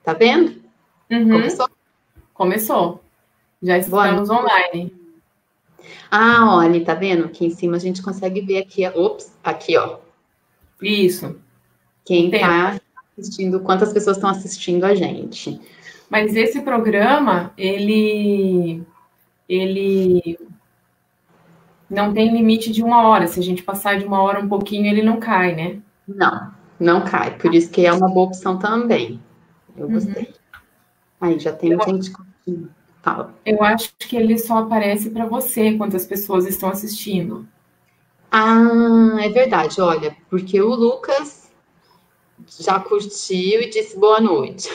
Tá vendo? Uhum. Começou? Começou. Já Boa estamos noite. online. Ah, olha, tá vendo? Aqui em cima a gente consegue ver aqui, ops, aqui, ó. Isso. O Quem tempo. tá assistindo, quantas pessoas estão assistindo a gente. Mas esse programa, ele não tem limite de 1 hora. Se a gente passar de 1 hora um pouquinho, ele não cai, né? Não cai. Por isso que é uma boa opção também. Eu gostei. Aí, já tem gente curtindo. Fala. Eu acho que ele só aparece para você, quantas pessoas estão assistindo. Ah, é verdade, olha, porque o Lucas já curtiu e disse boa noite.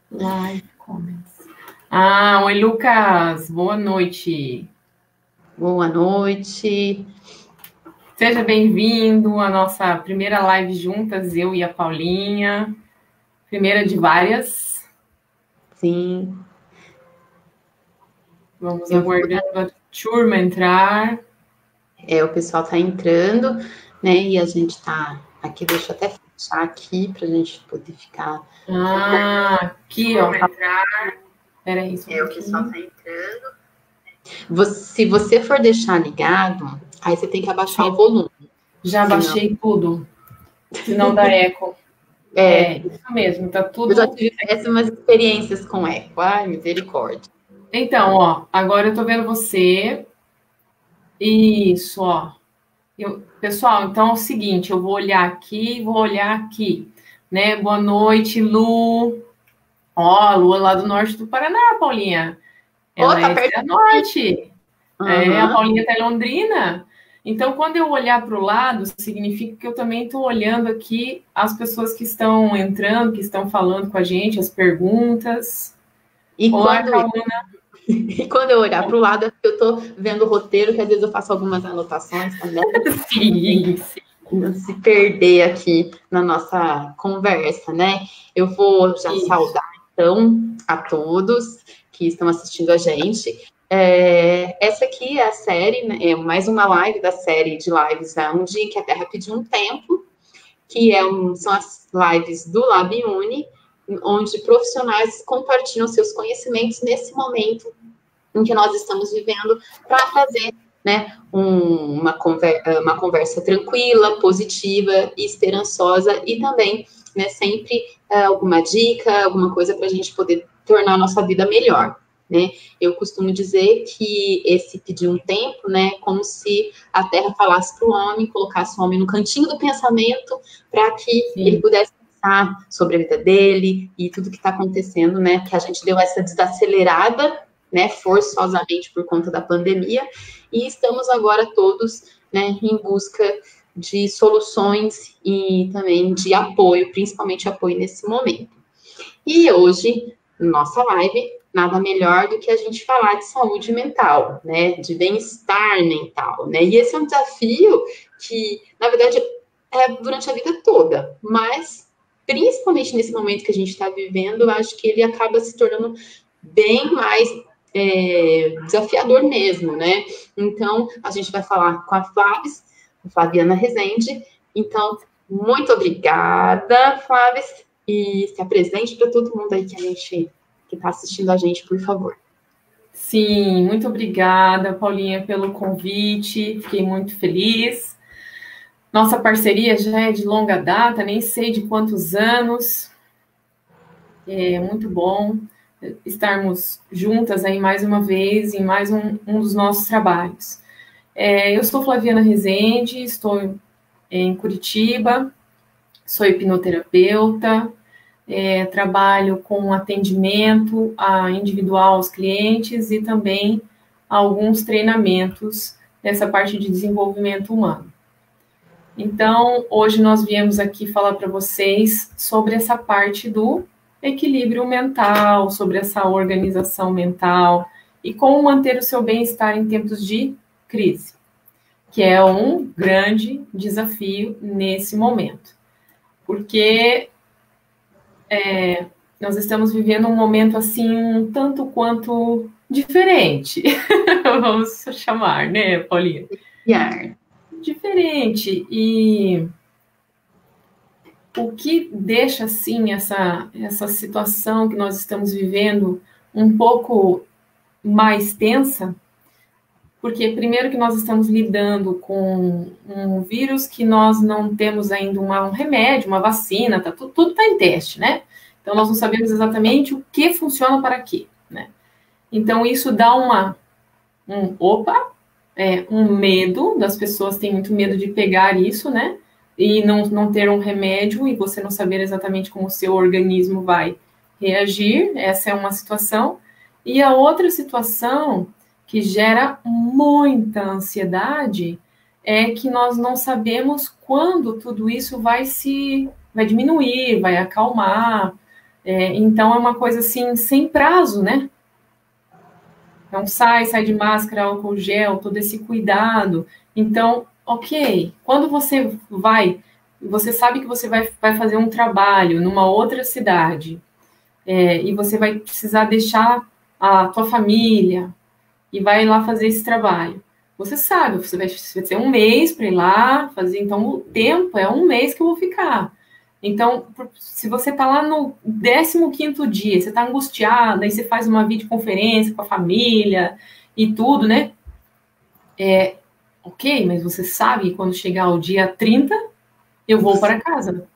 Live comments. Ah, oi, Lucas. Boa noite. Boa noite. Seja bem-vindo à nossa primeira live juntas, eu e a Paulinha. Primeira de várias. Sim. Vamos aguardando a turma entrar. O pessoal tá entrando, né? E a gente tá aqui, deixa eu até fechar aqui pra gente poder ficar. Ah, aqui, ó. Peraí, isso. O pessoal tá entrando. Se você for deixar ligado, aí você tem que abaixar o volume. Já baixei tudo. Senão dá eco. Isso mesmo, tá tudo. Eu já tive péssimas experiências com eco. Ai, misericórdia. Então, ó, agora eu tô vendo você. Isso, ó. Pessoal, então é o seguinte, eu vou olhar aqui, né? Boa noite, Lu. Ó, Lu é lá do norte do Paraná, Paulinha. Ela tá é perto da norte. Uhum. A Paulinha tá em Londrina. Então, quando eu olhar para o lado, significa que eu também estou olhando aqui as pessoas que estão entrando, que estão falando com a gente, as perguntas. Olá, E quando eu olhar para o lado, é porque eu estou vendo o roteiro, que às vezes eu faço algumas anotações também. Sim. Não se perder aqui na nossa conversa, né? Eu vou já saudar, então, a todos que estão assistindo a gente. Essa aqui é a série, né? É mais uma live da série de lives Um Dia em que a Terra Pediu um Tempo, que são as lives do LabUni, onde profissionais compartilham seus conhecimentos nesse momento em que nós estamos vivendo, para trazer, né, uma conversa tranquila, positiva e esperançosa, e também, né, sempre alguma dica, alguma coisa para a gente poder tornar a nossa vida melhor. Né? Eu costumo dizer que esse pedir um tempo, né, como se a Terra falasse para o homem, colocasse o homem no cantinho do pensamento, para que ele pudesse pensar sobre a vida dele e tudo que está acontecendo, né, que a gente deu essa desacelerada, né, forçosamente por conta da pandemia, e estamos agora todos, né, em busca de soluções e também de apoio, principalmente apoio nesse momento. E hoje, nossa live, nada melhor do que a gente falar de saúde mental, né, de bem-estar mental, né, e esse é um desafio que, na verdade, é durante a vida toda, mas principalmente nesse momento que a gente está vivendo, eu acho que ele acaba se tornando bem mais desafiador mesmo, né? Então, a gente vai falar com a Flaviana Rezende. Então, muito obrigada, Flávia, e se apresente para todo mundo aí que está assistindo a gente, por favor. Sim, muito obrigada, Paulinha, pelo convite, fiquei muito feliz. Nossa parceria já é de longa data, nem sei de quantos anos. É muito bom estarmos juntas aí mais uma vez em mais um dos nossos trabalhos. Eu sou Flaviana Rezende, estou em Curitiba, sou hipnoterapeuta, trabalho com atendimento individual aos clientes e também alguns treinamentos nessa parte de desenvolvimento humano. Então, hoje nós viemos aqui falar para vocês sobre essa parte do equilíbrio mental, sobre essa organização mental e como manter o seu bem-estar em tempos de crise, que é um grande desafio nesse momento. Porque nós estamos vivendo um momento assim, um tanto quanto diferente, vamos chamar, né, Paulinha? Yeah. Diferente. E o que deixa, assim, essa situação que nós estamos vivendo um pouco mais tensa, porque primeiro que nós estamos lidando com um vírus que nós não temos ainda um remédio, uma vacina, tudo está em teste, né? Então, nós não sabemos exatamente o que funciona para quê, né? Então, isso dá um medo, das pessoas têm muito medo de pegar isso, né? E não ter um remédio e você não saber exatamente como o seu organismo vai reagir. Essa é uma situação. E a outra situação que gera muita ansiedade é que nós não sabemos quando tudo isso vai diminuir, vai acalmar. Então, é uma coisa assim, sem prazo, né? Então, sai de máscara, álcool gel, todo esse cuidado. Então, ok, quando você sabe que você vai fazer um trabalho numa outra cidade, e você vai precisar deixar a tua família e vai lá fazer esse trabalho. Você sabe, você vai ter um mês para ir lá fazer, então o tempo é um mês que eu vou ficar. Então, se você está lá no 15º dia, você está angustiada, aí você faz uma videoconferência com a família e tudo, né? Ok, mas você sabe que quando chegar o dia 30, eu vou para casa,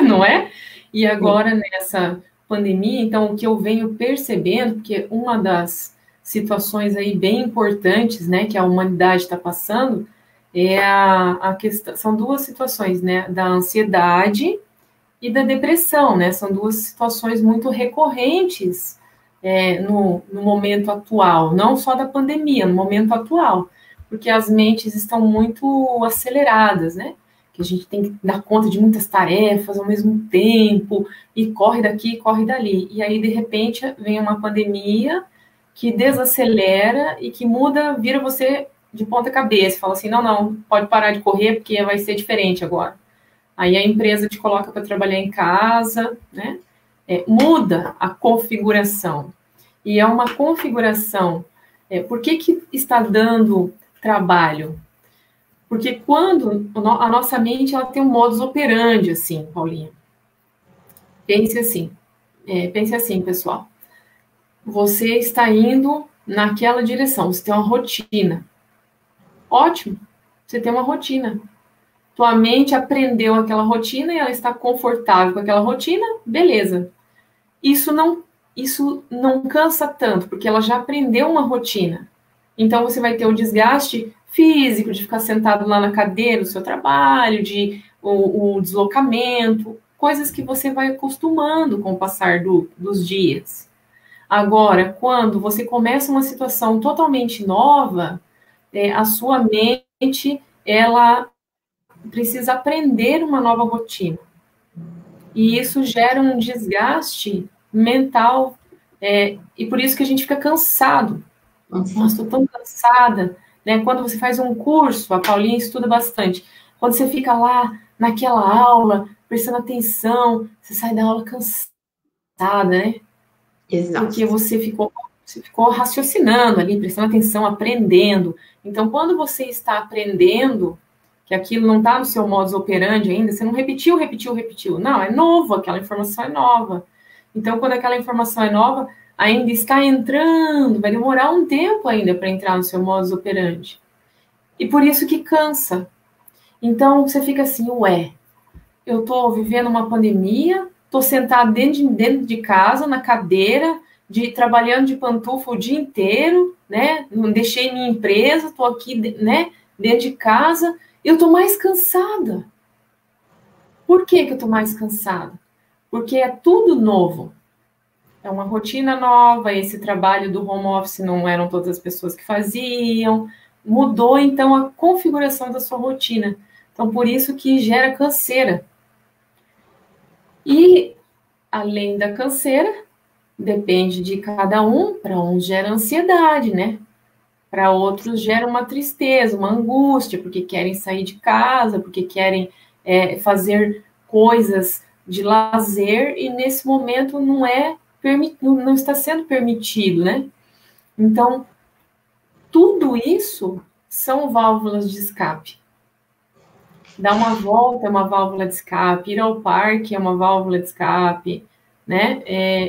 não é? E agora, nessa pandemia, então, o que eu venho percebendo, porque uma das situações aí bem importantes, né, que a humanidade está passando, é a questão, são duas situações, né, da ansiedade e da depressão, né, são duas situações muito recorrentes no momento atual, não só da pandemia, no momento atual, porque as mentes estão muito aceleradas, né, que a gente tem que dar conta de muitas tarefas ao mesmo tempo, e corre daqui, corre dali, e aí, de repente, vem uma pandemia que desacelera e que muda, vira você de ponta cabeça, fala assim, não, pode parar de correr porque vai ser diferente agora. Aí a empresa te coloca para trabalhar em casa, né? Muda a configuração. E é uma configuração. Por que está dando trabalho? Porque quando a nossa mente ela tem um modus operandi, assim, Paulinha. Pense assim, pessoal. Você está indo naquela direção, você tem uma rotina. Ótimo, você tem uma rotina. Tua mente aprendeu aquela rotina e ela está confortável com aquela rotina, beleza. Isso não cansa tanto, porque ela já aprendeu uma rotina. Então, você vai ter o desgaste físico de ficar sentado lá na cadeira do seu trabalho, o deslocamento, coisas que você vai acostumando com o passar dos dias. Agora, quando você começa uma situação totalmente nova, a sua mente, ela precisa aprender uma nova rotina. E isso gera um desgaste mental, e por isso que a gente fica cansado. Nossa, estou tão cansada. Né? Quando você faz um curso, a Paulinha estuda bastante, quando você fica lá naquela aula, prestando atenção, você sai da aula cansada, né? Exato. Porque você ficou raciocinando ali, prestando atenção, aprendendo. Então, quando você está aprendendo, que aquilo não está no seu modus operandi ainda, você não repetiu. Não, é novo, aquela informação é nova. Então, quando aquela informação é nova, ainda está entrando, vai demorar um tempo ainda para entrar no seu modus operandi. E por isso que cansa. Então, você fica assim, eu estou vivendo uma pandemia, estou sentado dentro de casa, na cadeira, trabalhando de pantufa o dia inteiro, né? Não deixei minha empresa, estou aqui, né? Dentro de casa, eu estou mais cansada. Por que eu estou mais cansada? Porque é tudo novo. É uma rotina nova, esse trabalho do home office não eram todas as pessoas que faziam, mudou, então, a configuração da sua rotina. Então, por isso que gera canseira. E, além da canseira, depende de cada um, para uns gera ansiedade, né? Para outros gera uma tristeza, uma angústia, porque querem sair de casa, porque querem fazer coisas de lazer, e nesse momento não está sendo permitido, né? Então, tudo isso são válvulas de escape. Dar uma volta é uma válvula de escape, ir ao parque é uma válvula de escape, né?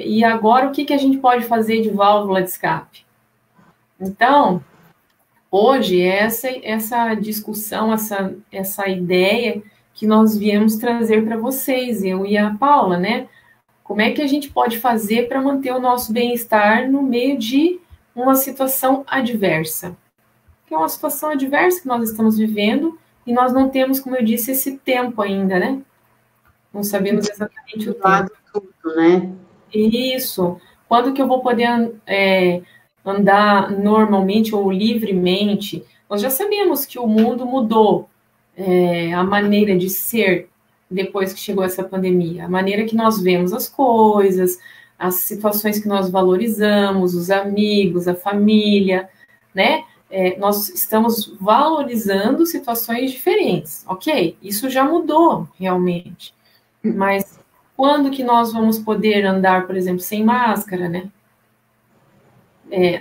E agora, o que a gente pode fazer de válvula de escape? Então, hoje, essa discussão, essa ideia que nós viemos trazer para vocês, eu e a Paula, né? Como é que a gente pode fazer para manter o nosso bem-estar no meio de uma situação adversa? Que é uma situação adversa que nós estamos vivendo e nós não temos, como eu disse, esse tempo ainda, né? Não sabemos exatamente o tempo. Tudo, né? Isso. Quando que eu vou poder andar normalmente ou livremente? Nós já sabemos que o mundo mudou a maneira de ser depois que chegou essa pandemia, a maneira que nós vemos as coisas, as situações que nós valorizamos, os amigos, a família, né? Nós estamos valorizando situações diferentes, ok? Isso já mudou, realmente. Mas quando que nós vamos poder andar, por exemplo, sem máscara, né?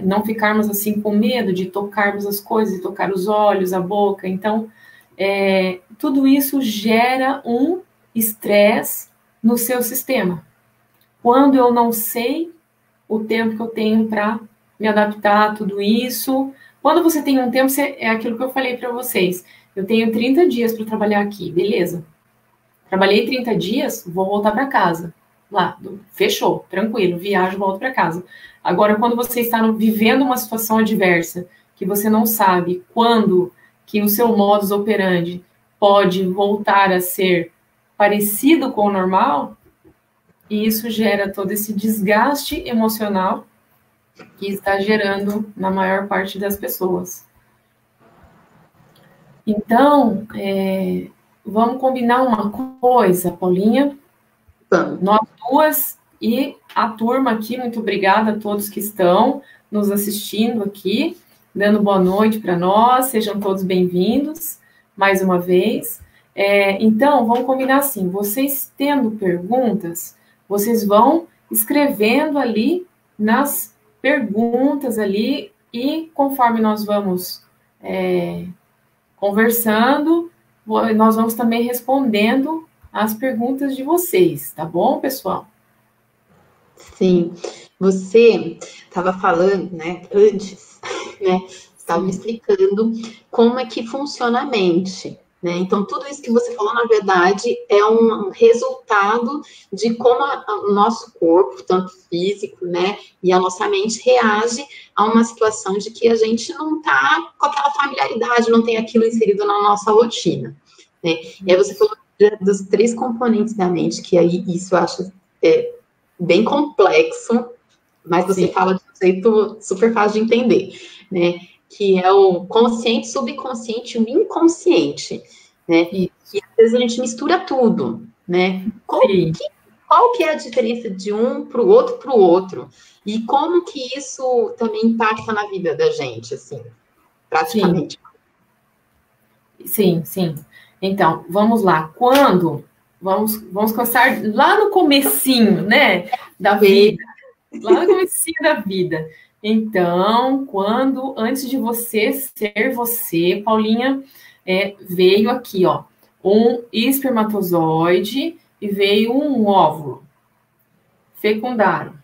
Não ficarmos assim com medo de tocarmos as coisas, de tocar os olhos, a boca. Então, tudo isso gera um estresse no seu sistema. Quando eu não sei o tempo que eu tenho para me adaptar a tudo isso. Quando você tem um tempo, é aquilo que eu falei para vocês. Eu tenho 30 dias para trabalhar aqui, beleza. Trabalhei 30 dias, vou voltar para casa. Lá, fechou, tranquilo, viajo, volto para casa. Agora, quando você está vivendo uma situação adversa, que você não sabe quando que o seu modus operandi pode voltar a ser parecido com o normal, e isso gera todo esse desgaste emocional que está gerando na maior parte das pessoas. Então, vamos combinar uma coisa, Paulinha? Nós duas e a turma aqui, muito obrigada a todos que estão nos assistindo aqui, dando boa noite para nós, sejam todos bem-vindos, mais uma vez. Então, vamos combinar assim, vocês tendo perguntas, vocês vão escrevendo ali nas perguntas ali, e conforme nós vamos conversando, nós vamos também respondendo as perguntas de vocês, tá bom, pessoal? Sim. Você estava falando, né, antes, né, estava me explicando como é que funciona a mente, né? Então, tudo isso que você falou, na verdade, é um resultado de como o nosso corpo, tanto físico, né, e a nossa mente reage a uma situação de que a gente não está com aquela familiaridade, não tem aquilo inserido na nossa rotina, né? E aí você falou dos 3 componentes da mente, que aí isso eu acho bem complexo, mas você fala de um jeito super fácil de entender, né? Que é o consciente, subconsciente e o inconsciente, né? E às vezes a gente mistura tudo, né? Qual que é a diferença de um para o outro? E como que isso também impacta na vida da gente, assim, praticamente? Sim. Então, vamos lá. Vamos começar lá no comecinho, né, da vida. Lá no comecinho da vida. Então, antes de você ser você, Paulinha, veio aqui, ó, um espermatozoide e veio um óvulo. Fecundaram.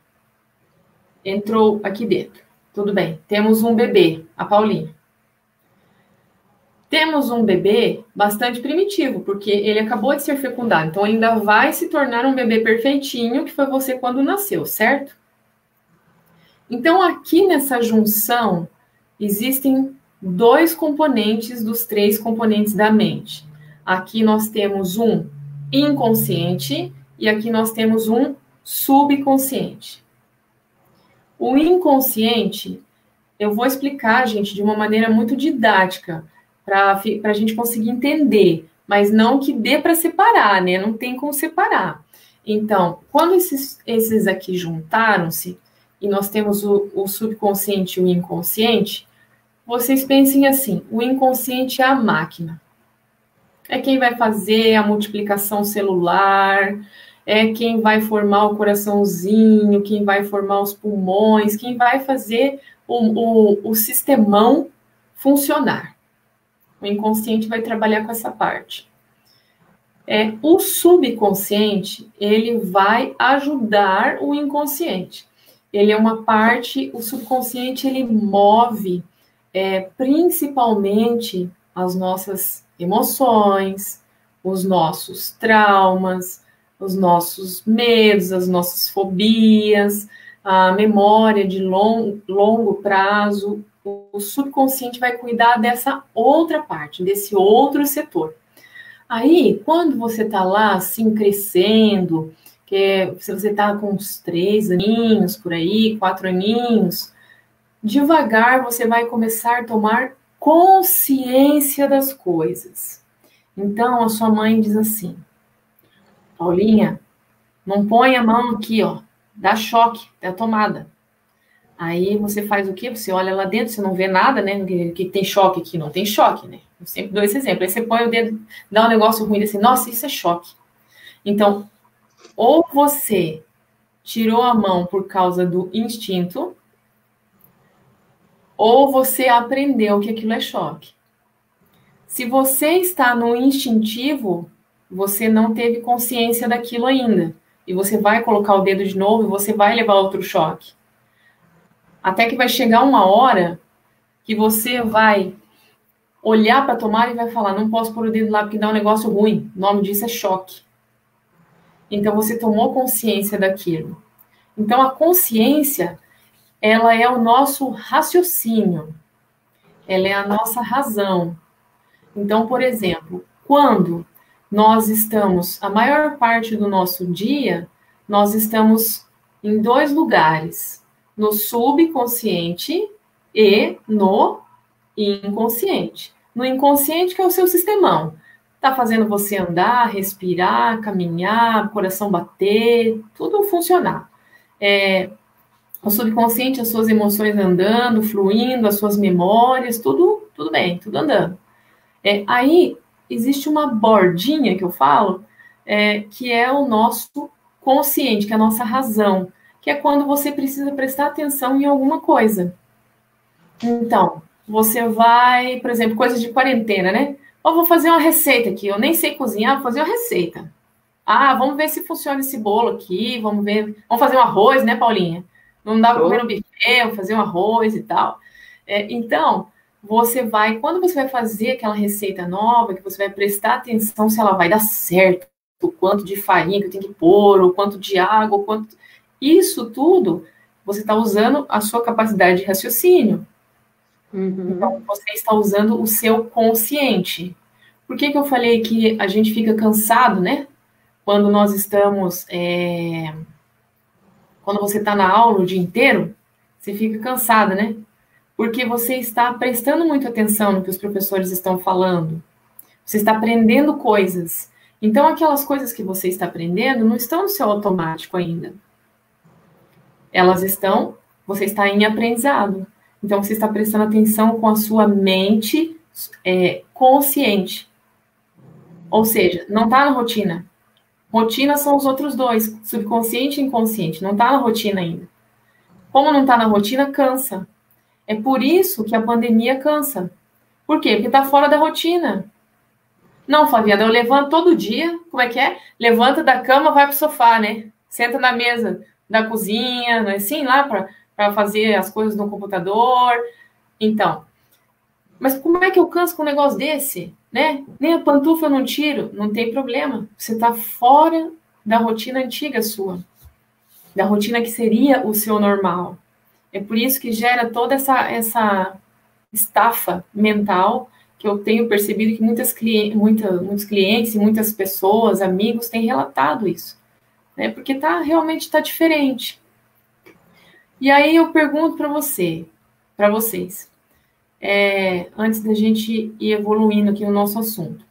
Entrou aqui dentro. Tudo bem. Temos um bebê, a Paulinha. Temos um bebê bastante primitivo, porque ele acabou de ser fecundado, então ainda vai se tornar um bebê perfeitinho, que foi você quando nasceu, certo? Então, aqui nessa junção, existem 2 componentes dos 3 componentes da mente. Aqui nós temos um inconsciente e aqui nós temos um subconsciente. O inconsciente, eu vou explicar, gente, de uma maneira muito didática, para a gente conseguir entender, mas não que dê para separar, né? Não tem como separar. Então, quando esses aqui juntaram-se, e nós temos o subconsciente e o inconsciente, vocês pensem assim, o inconsciente é a máquina. É quem vai fazer a multiplicação celular, é quem vai formar o coraçãozinho, quem vai formar os pulmões, quem vai fazer o sistemão funcionar. O inconsciente vai trabalhar com essa parte. O subconsciente, ele vai ajudar o inconsciente. Ele é uma parte, o subconsciente, ele move principalmente as nossas emoções, os nossos traumas, os nossos medos, as nossas fobias, a memória de longo prazo. O subconsciente vai cuidar dessa outra parte, desse outro setor. Aí, quando você está lá, assim, crescendo, se você está com uns 3 aninhos, por aí, 4 aninhos, devagar você vai começar a tomar consciência das coisas. Então, a sua mãe diz assim, Paulinha, não põe a mão aqui, ó, dá choque, da tomada. Aí você faz o quê? Você olha lá dentro, você não vê nada, né? Que tem choque aqui, não tem choque, né? Eu sempre dou esse exemplo. Aí você põe o dedo, dá um negócio ruim, assim, nossa, isso é choque. Então, ou você tirou a mão por causa do instinto, ou você aprendeu que aquilo é choque. Se você está no instintivo, você não teve consciência daquilo ainda. E você vai colocar o dedo de novo e você vai levar outro choque. Até que vai chegar uma hora que você vai olhar para a tomada e vai falar, não posso pôr o dedo lá porque dá um negócio ruim. O nome disso é choque. Então, você tomou consciência daquilo. Então, a consciência, ela é o nosso raciocínio. Ela é a nossa razão. Então, por exemplo, quando nós estamos, a maior parte do nosso dia, nós estamos em 2 lugares, no subconsciente e no inconsciente. No inconsciente, que é o seu sistemão. Está fazendo você andar, respirar, caminhar, coração bater, tudo funcionar. O subconsciente, as suas emoções andando, fluindo, as suas memórias, tudo bem, tudo andando. Aí existe uma bordinha que eu falo, que é o nosso consciente, que é a nossa razão, que é quando você precisa prestar atenção em alguma coisa. Então, você vai, por exemplo, coisas de quarentena, né? Ou vou fazer uma receita aqui, eu nem sei cozinhar, vou fazer uma receita. Ah, vamos ver se funciona esse bolo aqui, vamos fazer um arroz, né, Paulinha? Não dá para comer no buffet, vou fazer um arroz e tal. Então, quando você vai fazer aquela receita nova, que você vai prestar atenção se ela vai dar certo, o quanto de farinha que eu tenho que pôr, o quanto de água, o quanto... Isso tudo, você está usando a sua capacidade de raciocínio. Uhum. Então, você está usando o seu consciente. Por que eu falei que a gente fica cansado, né? Quando nós estamos... Quando você está na aula o dia inteiro, você fica cansado, né? Porque você está prestando muita atenção no que os professores estão falando. Você está aprendendo coisas. Então, aquelas coisas que você está aprendendo não estão no seu automático ainda. Você está em aprendizado. Então, você está prestando atenção com a sua mente consciente. Ou seja, não está na rotina. Rotina são os outros 2, subconsciente e inconsciente. Não está na rotina ainda. Como não está na rotina, cansa. É por isso que a pandemia cansa. Por quê? Porque está fora da rotina. Não, Flaviana, eu levanto todo dia. Como é que é? Levanta da cama, vai para o sofá, né? Senta na mesa da cozinha, não é assim? Lá para fazer as coisas no computador. Então, mas como é que eu canso com um negócio desse? Né? Nem a pantufa eu não tiro. Não tem problema. Você está fora da rotina antiga sua. Da rotina que seria o seu normal. É por isso que gera toda essa estafa mental que eu tenho percebido que muitos clientes e muitas pessoas, amigos, têm relatado isso. Né? Porque realmente está diferente. E aí eu pergunto para vocês, antes da gente ir evoluindo aqui no nosso assunto.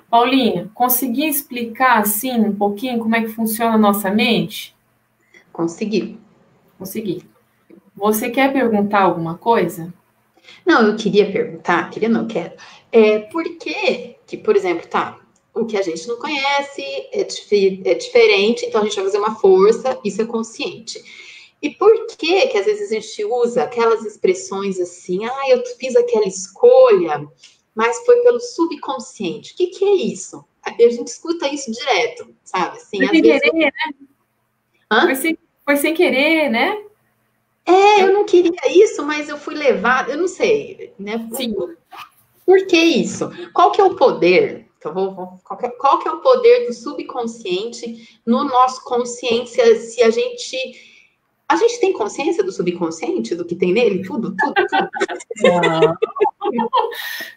Paulinha, consegui explicar, assim, um pouquinho como é que funciona a nossa mente? Consegui. Você quer perguntar alguma coisa? Não, eu queria perguntar, quero. Por que, por exemplo, o que a gente não conhece é diferente, então a gente vai fazer uma força, isso é consciente. E por que às vezes a gente usa aquelas expressões assim, eu fiz aquela escolha, mas foi pelo subconsciente. O que é isso? A gente escuta isso direto, sabe? Assim, Foi às sem vezes... querer, né? Hã? Foi sem querer, né? Eu não queria isso, mas eu fui levada, eu não sei, né? Sim. Por que isso? Qual que é o poder? Então, qual que é o poder do subconsciente no nosso consciência? Se a gente tem consciência do subconsciente, do que tem nele, tudo, tudo, tudo. Não.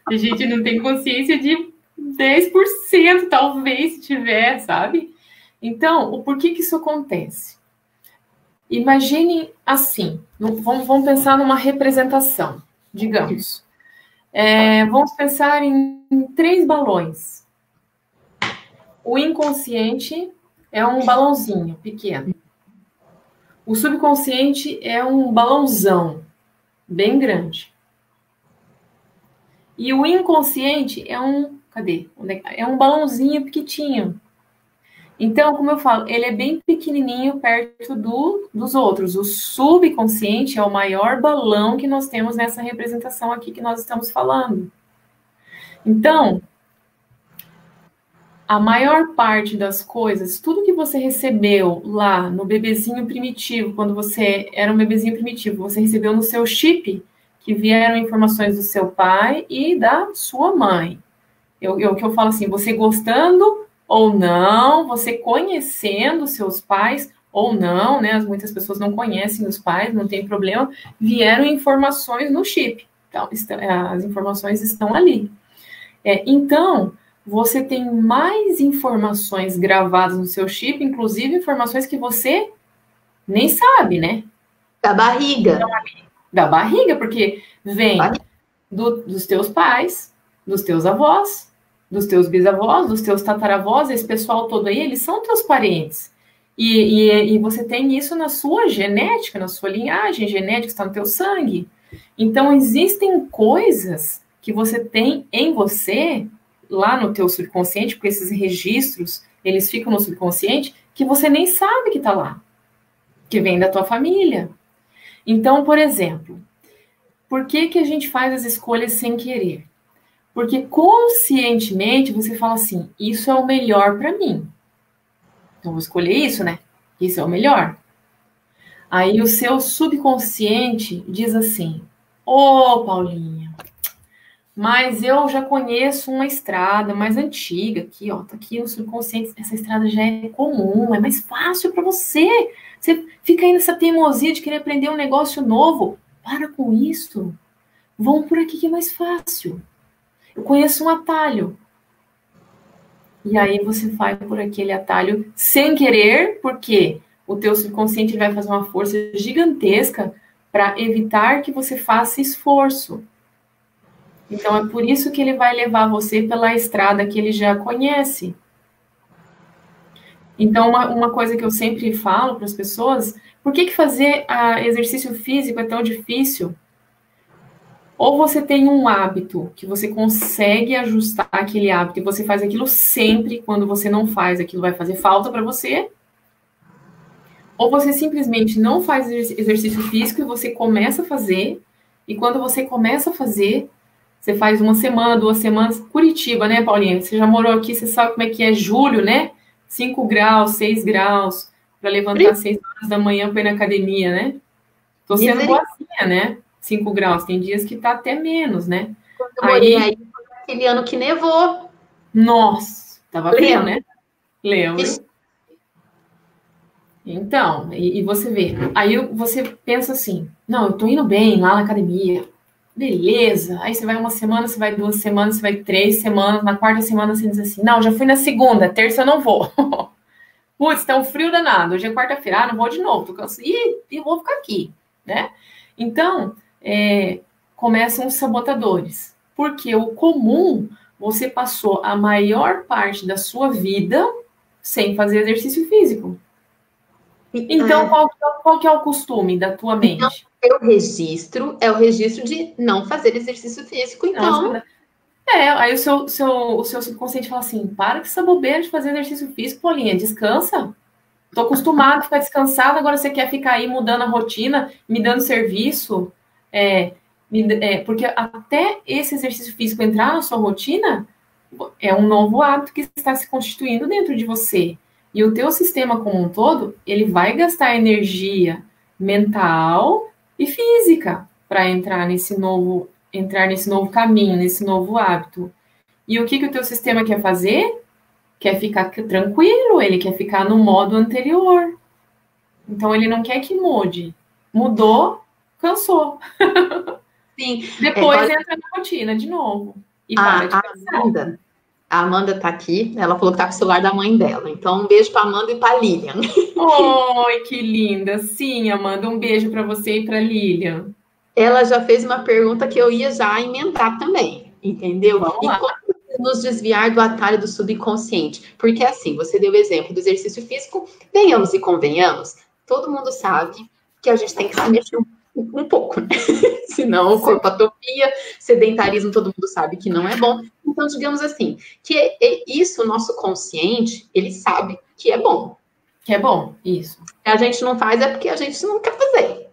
A gente não tem consciência de 10%, talvez, se tiver, sabe? Então, o porquê que isso acontece? Imagine assim, vamos pensar numa representação, digamos. Vamos pensar em 3 balões. O inconsciente é um balãozinho pequeno. O subconsciente é um balãozão bem grande. E o inconsciente é é um balãozinho pequitinho. Então, como eu falo, ele é bem pequenininho perto dos outros. O subconsciente é o maior balão que nós temos nessa representação aqui que nós estamos falando. Então, a maior parte das coisas, tudo que você recebeu lá no bebezinho primitivo, quando você era um bebezinho primitivo, você recebeu no seu chip, que vieram informações do seu pai e da sua mãe. O que eu falo assim, você gostando ou não, você conhecendo seus pais ou não, né? Muitas pessoas não conhecem os pais, não tem problema, vieram informações no chip. Então, as informações estão ali. Então, você tem mais informações gravadas no seu chip, inclusive informações que você nem sabe, né? Da barriga. Da barriga, porque vem dos teus pais, dos teus avós, dos teus bisavós, dos teus tataravós, esse pessoal todo aí, eles são teus parentes. E você tem isso na sua genética, na sua linhagem genética, está no teu sangue. Então, existem coisas que você tem em você, lá no teu subconsciente, porque esses registros, eles ficam no subconsciente, que você nem sabe que está lá, que vem da tua família. Então, por exemplo, por que a gente faz as escolhas sem querer? Porque conscientemente você fala assim, isso é o melhor para mim. Então, vou escolher isso, né? Isso é o melhor. Aí o seu subconsciente diz assim, Paulinha, mas eu já conheço uma estrada mais antiga aqui, ó, tá aqui no subconsciente, essa estrada já é comum, é mais fácil para você. Você fica aí nessa teimosia de querer aprender um negócio novo. Para com isso. Vão por aqui que é mais fácil. Eu conheço um atalho. E aí você vai por aquele atalho sem querer, porque o teu subconsciente vai fazer uma força gigantesca para evitar que você faça esforço. Então é por isso que ele vai levar você pela estrada que ele já conhece. Então uma coisa que eu sempre falo para as pessoas, por que fazer exercício físico é tão difícil? Ou você tem um hábito que você consegue ajustar aquele hábito e você faz aquilo sempre, quando você não faz, aquilo vai fazer falta para você. Ou você simplesmente não faz exercício físico e você começa a fazer, e quando você começa a fazer, você faz 1 semana, 2 semanas. Curitiba, né, Paulinha? Você já morou aqui, você sabe como é que é julho, né? 5 graus, 6 graus, para levantar às 6 horas da manhã para ir na academia, né? Tô sendo boazinha, né? 5 graus, tem dias que tá até menos, né? Quando eu morei aí, foi aquele ano que nevou. Nossa, tava frio, né? Lembro. Então, e você vê, aí você pensa assim, não, eu tô indo bem lá na academia, beleza, aí você vai 1 semana, você vai 2 semanas, você vai 3 semanas, na 4ª semana você diz assim, não, já fui na 2ª, terça eu não vou. Putz, tá um frio danado, hoje é quarta-feira, não vou de novo, tô cansado, e vou ficar aqui, né? Então, começam os sabotadores, porque o comum, você passou a maior parte da sua vida sem fazer exercício físico. Então, qual que é o costume da tua mente? Então, é o registro de não fazer exercício físico, então... Aí o seu subconsciente fala assim, para com essa bobeira de fazer exercício físico, Paulinha, descansa. Tô acostumado a ficar descansada, agora você quer ficar aí mudando a rotina, me dando serviço, porque até esse exercício físico entrar na sua rotina, é um novo hábito que está se constituindo dentro de você. E o teu sistema como um todo, ele vai gastar energia mental e física para entrar nesse novo caminho, nesse novo hábito. E o que o teu sistema quer fazer? Quer ficar tranquilo, ele quer ficar no modo anterior. Então, ele não quer que mude. Mudou, cansou. Sim. Depois entra na rotina de novo. E para de cansar. A Amanda tá aqui, ela falou que tá com o celular da mãe dela. Então, um beijo para Amanda e para Lilian. Oi, que linda. Sim, Amanda, um beijo para você e para Lilian. Ela já fez uma pergunta que eu ia já emendar também, entendeu? Vamos lá. Como nos desviar do atalho do subconsciente? Porque assim, você deu o exemplo do exercício físico, venhamos e convenhamos, todo mundo sabe que a gente tem que se mexer um pouco, né? Senão o corpo atrofia, sedentarismo todo mundo sabe que não é bom. Então, digamos assim, que isso, o nosso consciente, ele sabe que é bom. Que é bom, isso. A gente não faz é porque a gente não quer fazer.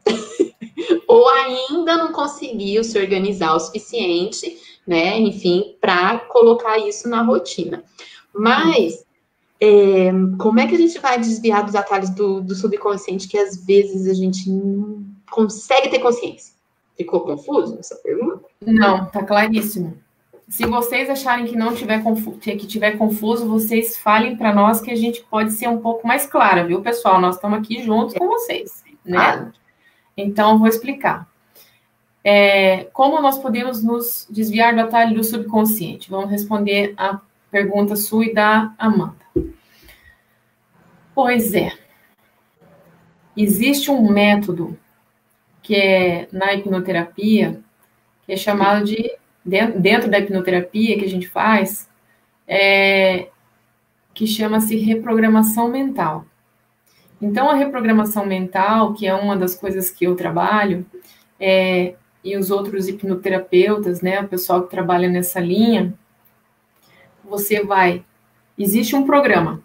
Ou ainda não conseguiu se organizar o suficiente, né? Enfim, para colocar isso na rotina. Mas, como é que a gente vai desviar dos atalhos do subconsciente que às vezes a gente não consegue ter consciência? Ficou confuso essa pergunta? Não, tá claríssimo. Se vocês acharem que não tiver confuso, vocês falem para nós que a gente pode ser um pouco mais clara, viu, pessoal? Nós estamos aqui juntos com vocês, né? Então, vou explicar. Como nós podemos nos desviar do atalho do subconsciente? Vamos responder a pergunta sua e da Amanda. Pois é. Existe um método que é na hipnoterapia, que é chamado de, dentro da hipnoterapia que a gente faz, que chama-se reprogramação mental. Então, a reprogramação mental, que é uma das coisas que eu trabalho, e os outros hipnoterapeutas, né, o pessoal que trabalha nessa linha, existe um programa,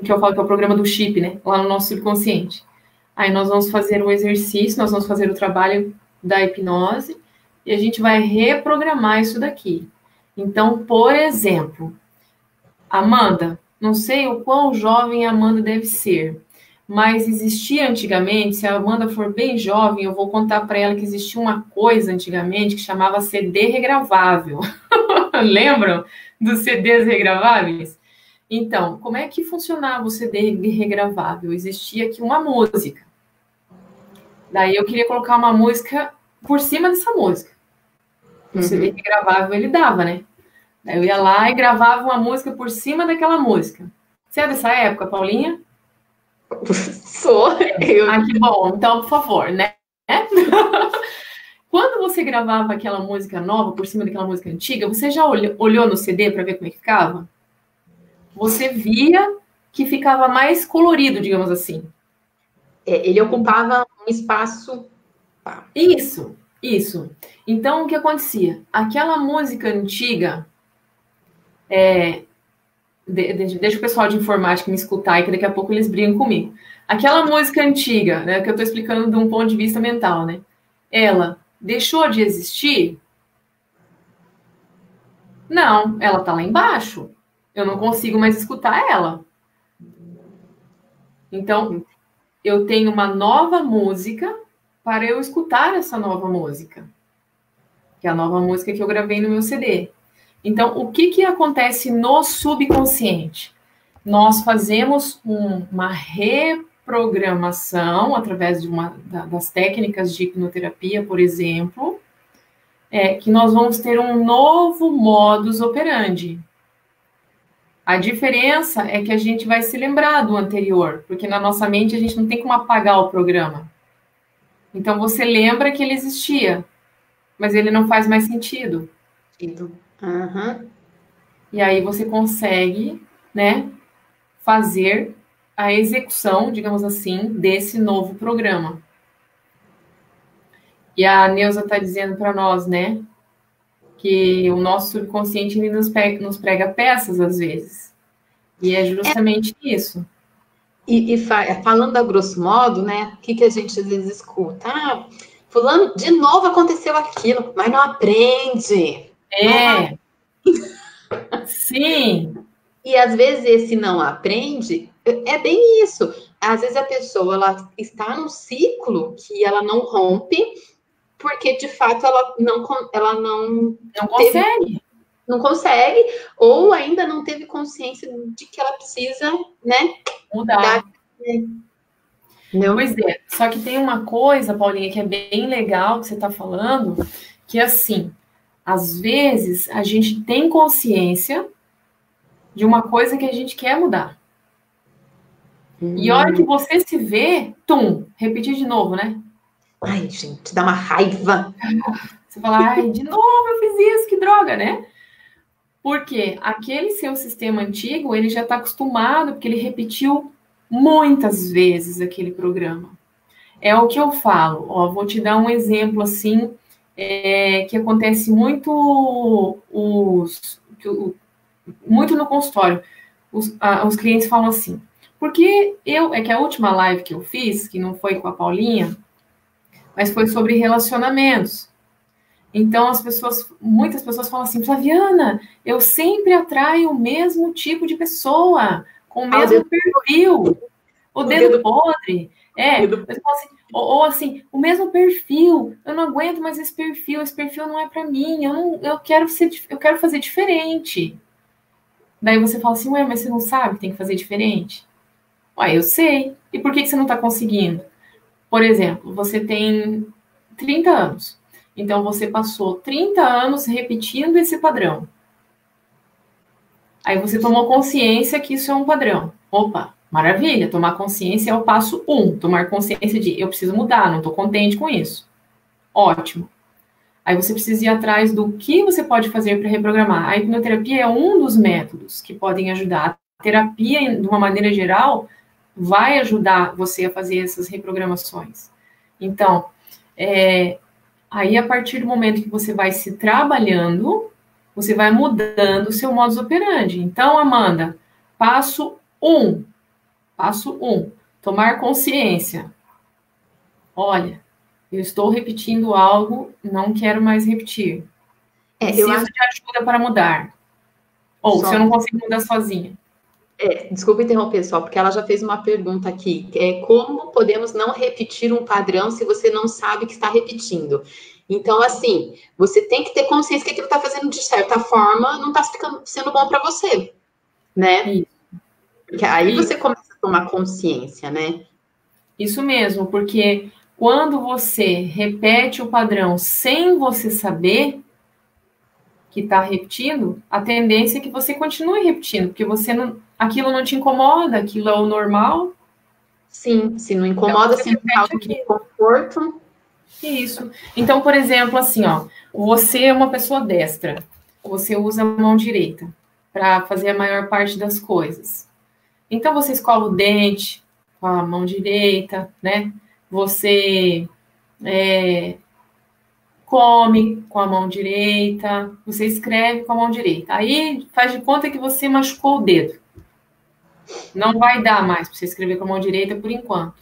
que eu falo que é o programa do chip, né, lá no nosso subconsciente. Aí nós vamos fazer o exercício, nós vamos fazer o trabalho da hipnose, e a gente vai reprogramar isso daqui. Então, por exemplo, Amanda, não sei o quão jovem a Amanda deve ser, mas existia antigamente, se a Amanda for bem jovem, eu vou contar para ela que existia uma coisa antigamente que chamava CD regravável. Lembram dos CDs regraváveis? Então, como é que funcionava o CD regravável? Existia aqui uma música. Daí eu queria colocar uma música por cima dessa música. O CD regravável ele dava, né? Daí eu ia lá e gravava uma música por cima daquela música. Você é dessa época, Paulinha? Sou. Ah, que bom. Então, por favor, né? Quando você gravava aquela música nova por cima daquela música antiga, você já olhou no CD para ver como é que ficava? Você via que ficava mais colorido, digamos assim. Ele ocupava um espaço... Isso. Então, o que acontecia? Aquela música antiga... Deixa o pessoal de informática me escutar aí, que daqui a pouco eles brigam comigo. Aquela música antiga, né, que eu estou explicando de um ponto de vista mental, né? Ela deixou de existir? Não, ela está lá embaixo. Eu não consigo mais escutar ela. Então, eu tenho uma nova música para eu escutar essa nova música. Que é a nova música que eu gravei no meu CD. Então, o que acontece no subconsciente? Nós fazemos uma reprogramação através de das técnicas de hipnoterapia, por exemplo, que nós vamos ter um novo modus operandi. A diferença é que a gente vai se lembrar do anterior, porque na nossa mente a gente não tem como apagar o programa. Então, você lembra que ele existia, mas ele não faz mais sentido. E aí você consegue, né, fazer a execução, digamos assim, desse novo programa. E a Neuza está dizendo para nós, né, que o nosso subconsciente ele nos prega peças às vezes. E é justamente isso. Falando a grosso modo, né, o que a gente às vezes escuta? Fulano, de novo aconteceu aquilo, mas não aprende. Sim. E às vezes esse não aprende, é bem isso. Às vezes a pessoa ela está num ciclo que ela não rompe, porque de fato ela não teve, consegue não consegue, ou ainda não teve consciência de que ela precisa, né, mudar. Entendeu? Pois é, só que tem uma coisa, Paulinha, que é bem legal que você está falando, que é assim, às vezes a gente tem consciência de uma coisa que a gente quer mudar. E a hora que você se vê, repetir de novo, né? Ai, gente, dá uma raiva. Você fala, ai, de novo eu fiz isso, que droga, né? Porque aquele seu sistema antigo, ele já está acostumado, porque ele repetiu muitas vezes aquele programa. É o que eu falo, ó, vou te dar um exemplo assim, que acontece muito muito no consultório. Os clientes falam assim, porque é que a última live que eu fiz, que não foi com a Paulinha, mas foi sobre relacionamentos. Então muitas pessoas falam assim, Flaviana, eu sempre atraio o mesmo tipo de pessoa, com o mesmo perfil, o dedo podre. Ou assim, o mesmo perfil, eu não aguento mais esse perfil não é para mim, eu quero fazer diferente. Daí você fala assim, ué, mas você não sabe que tem que fazer diferente? Ué, eu sei. E por que você não está conseguindo? Por exemplo, você tem 30 anos. Então, você passou 30 anos repetindo esse padrão. Aí você tomou consciência que isso é um padrão. Opa, maravilha, tomar consciência é o passo 1. Tomar consciência de eu preciso mudar, não estou contente com isso. Ótimo. Aí você precisa ir atrás do que você pode fazer para reprogramar. A hipnoterapia é um dos métodos que podem ajudar. A terapia, de uma maneira geral, vai ajudar você a fazer essas reprogramações. Então, aí a partir do momento que você vai se trabalhando, você vai mudando o seu modus operandi. Então, Amanda, passo 1, tomar consciência. Olha, eu estou repetindo algo, não quero mais repetir. Preciso de ajuda para mudar. Ou se eu não consigo mudar sozinha. Desculpa interromper só, porque ela já fez uma pergunta aqui. Como podemos não repetir um padrão se você não sabe que está repetindo? Então, assim, você tem que ter consciência que aquilo está fazendo de certa forma, não está sendo bom para você, né? Isso. Porque aí você começa a tomar consciência, né? Isso mesmo, porque quando você repete o padrão sem você saber que está repetindo, a tendência é que você continue repetindo, porque aquilo não te incomoda, aquilo é o normal. Sim, se não incomoda, então, se não causa desconforto. Isso. Então, por exemplo, assim, ó, você é uma pessoa destra, você usa a mão direita para fazer a maior parte das coisas. Então, você escova o dente com a mão direita, né? Você come com a mão direita, você escreve com a mão direita. Aí faz de conta que você machucou o dedo. Não vai dar mais para você escrever com a mão direita por enquanto.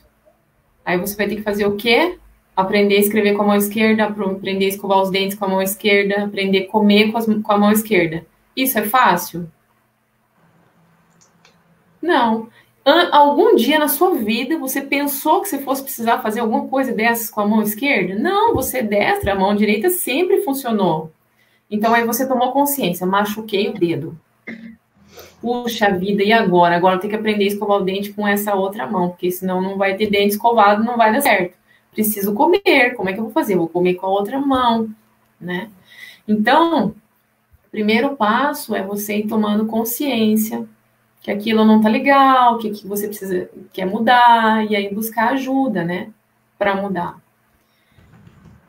Aí você vai ter que fazer o quê? Aprender a escrever com a mão esquerda, aprender a escovar os dentes com a mão esquerda, aprender a comer com a mão esquerda. Isso é fácil? Não. Algum dia na sua vida você pensou que você fosse precisar fazer alguma coisa dessas com a mão esquerda? Não, você é destra, a mão direita sempre funcionou. Então aí você tomou consciência, machuquei o dedo. Puxa vida, e agora? Agora eu tenho que aprender a escovar o dente com essa outra mão, porque senão não vai ter dente escovado, não vai dar certo. Preciso comer, como é que eu vou fazer? Vou comer com a outra mão, né? Então, o primeiro passo é você ir tomando consciência que aquilo não tá legal, que você quer mudar, e aí buscar ajuda, né, para mudar.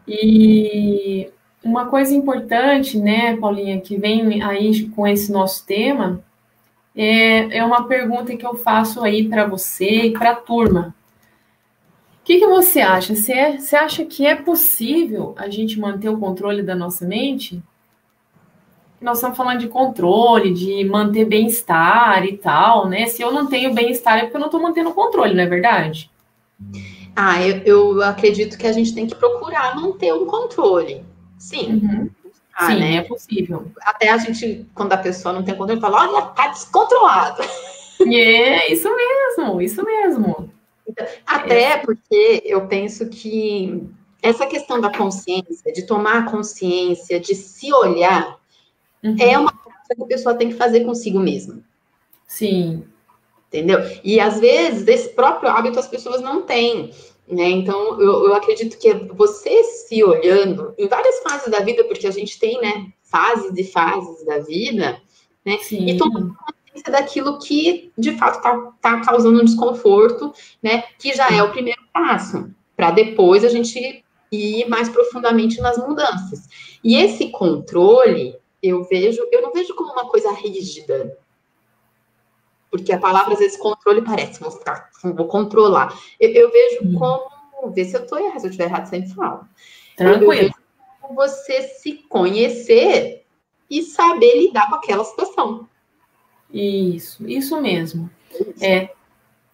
E uma coisa importante, né, Paulinha, que vem aí com esse nosso tema, é uma pergunta que eu faço aí para você e para a turma. O que você acha? Você acha que é possível a gente manter o controle da nossa mente? Nós estamos falando de controle, de manter bem-estar e tal, né? Se eu não tenho bem-estar é porque eu não estou mantendo o controle, não é verdade? Eu acredito que a gente tem que procurar manter um controle. Sim. Sim, né? é possível. Até a gente, quando a pessoa não tem controle, fala, olha, tá descontrolado. É, isso mesmo, isso mesmo. Até porque eu penso que essa questão da consciência, de tomar consciência, de se olhar, é uma coisa que a pessoa tem que fazer consigo mesma. Sim. Entendeu? E às vezes esse próprio hábito as pessoas não têm. Né? Então, eu acredito que você se olhando em várias fases da vida, porque a gente tem, né, fases e fases da vida, né? E tomando consciência daquilo que de fato está causando um desconforto, né? Que já é o primeiro passo, para depois a gente ir mais profundamente nas mudanças. E esse controle, eu não vejo como uma coisa rígida, porque a palavra, às vezes, controle parece mostrar, vou controlar. Eu vejo como, vê se eu estou errado, se eu estiver errado, sempre falo. Tranquilo. Eu vejo como você se conhecer e saber lidar com aquela situação. Isso mesmo.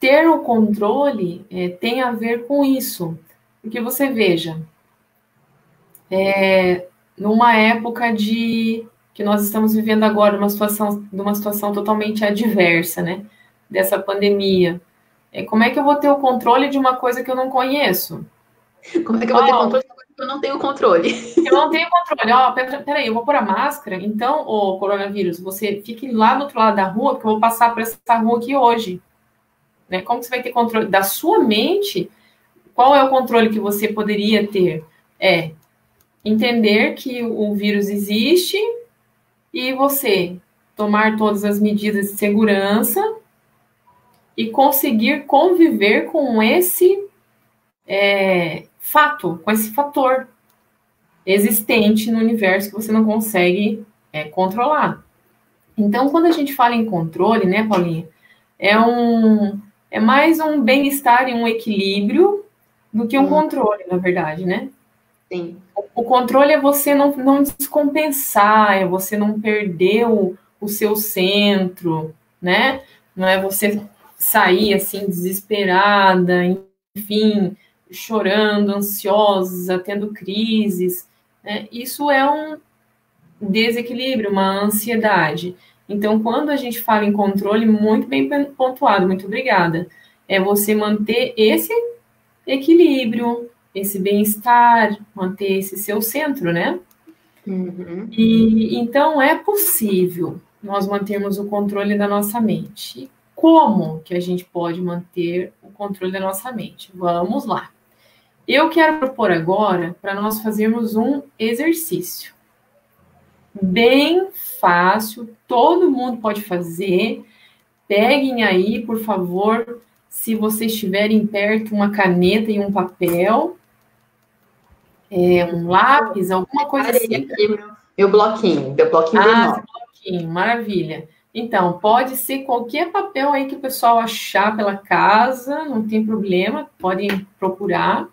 Ter o controle tem a ver com isso. Porque você veja, numa época que nós estamos vivendo agora, de uma situação totalmente adversa, né? Dessa pandemia. Como é que eu vou ter o controle de uma coisa que eu não conheço? Como é que eu vou ter controle de uma coisa que eu não tenho controle? Eu não tenho controle. Peraí, eu vou pôr a máscara, então, ô coronavírus, você fique lá do outro lado da rua, porque eu vou passar por essa rua aqui hoje. Né? Como que você vai ter controle da sua mente? Qual é o controle que você poderia ter? É entender que o vírus existe e você tomar todas as medidas de segurança e conseguir conviver com esse fato, com esse fator existente no universo que você não consegue controlar. Então, quando a gente fala em controle, né, Paulinha, é mais um bem-estar e um equilíbrio do que um controle, na verdade, né? Sim. O controle é você não descompensar, é você não perder o seu centro, né? Não é você sair assim desesperada, enfim, chorando, ansiosa, tendo crises. Né? Isso é um desequilíbrio, uma ansiedade. Então, quando a gente fala em controle, muito bem pontuado, muito obrigada. É você manter esse equilíbrio, esse bem-estar, manter esse seu centro, né? E então é possível nós mantermos o controle da nossa mente. Como que a gente pode manter o controle da nossa mente? Vamos lá. Eu quero propor agora para nós fazermos um exercício. Bem fácil, todo mundo pode fazer. Peguem aí, por favor, se vocês tiverem perto uma caneta e um papel, um lápis, alguma coisa assim. Aqui meu bloquinho menor. Bloquinho, maravilha. Então, pode ser qualquer papel aí que o pessoal achar pela casa, não tem problema, podem procurar.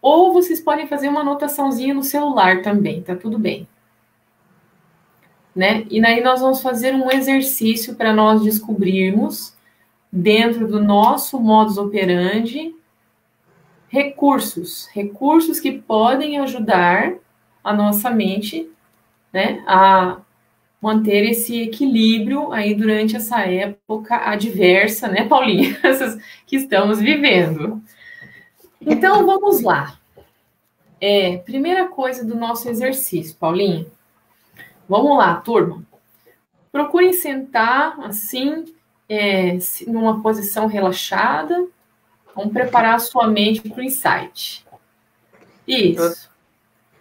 Ou vocês podem fazer uma anotaçãozinha no celular também, tá tudo bem. Né? E aí nós vamos fazer um exercício para nós descobrirmos, dentro do nosso modus operandi, recursos que podem ajudar a nossa mente, né, a manter esse equilíbrio aí durante essa época adversa, né, Paulinha, que estamos vivendo. Então, vamos lá. Primeira coisa do nosso exercício, Paulinha. Vamos lá, turma. Procurem sentar assim, numa posição relaxada. Vamos preparar a sua mente para o insight. Isso.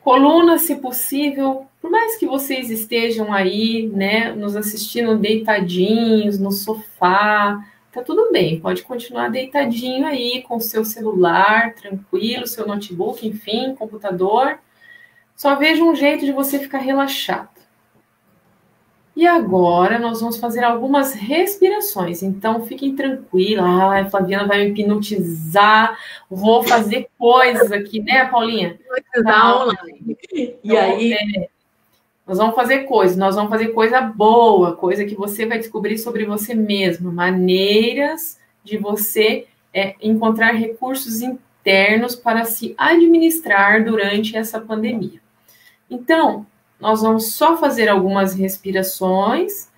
Coluna, se possível, por mais que vocês estejam aí, né, nos assistindo deitadinhos no sofá, tá tudo bem, pode continuar deitadinho aí com o seu celular, tranquilo, seu notebook, enfim, computador. Só veja um jeito de você ficar relaxado. E agora nós vamos fazer algumas respirações, então fiquem tranquilos. A Flaviana vai me hipnotizar, vou fazer coisas aqui, né, Paulinha? Online. E aí? Nós vamos fazer coisa boa, coisa que você vai descobrir sobre você mesmo, maneiras de você encontrar recursos internos para se administrar durante essa pandemia. Então, nós vamos só fazer algumas respirações,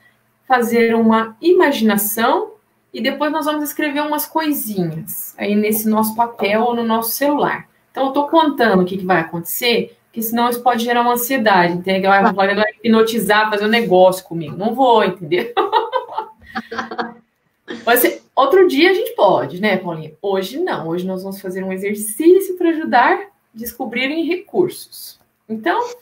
fazer uma imaginação e depois nós vamos escrever umas coisinhas aí nesse nosso papel ou no nosso celular. Então, eu estou contando o que vai acontecer, porque senão isso pode gerar uma ansiedade, entendeu? Ah, vai hipnotizar, fazer um negócio comigo. Não vou, entendeu? Outro dia a gente pode, né, Paulinha? Hoje não. Hoje nós vamos fazer um exercício para ajudar a descobrirem recursos. Então,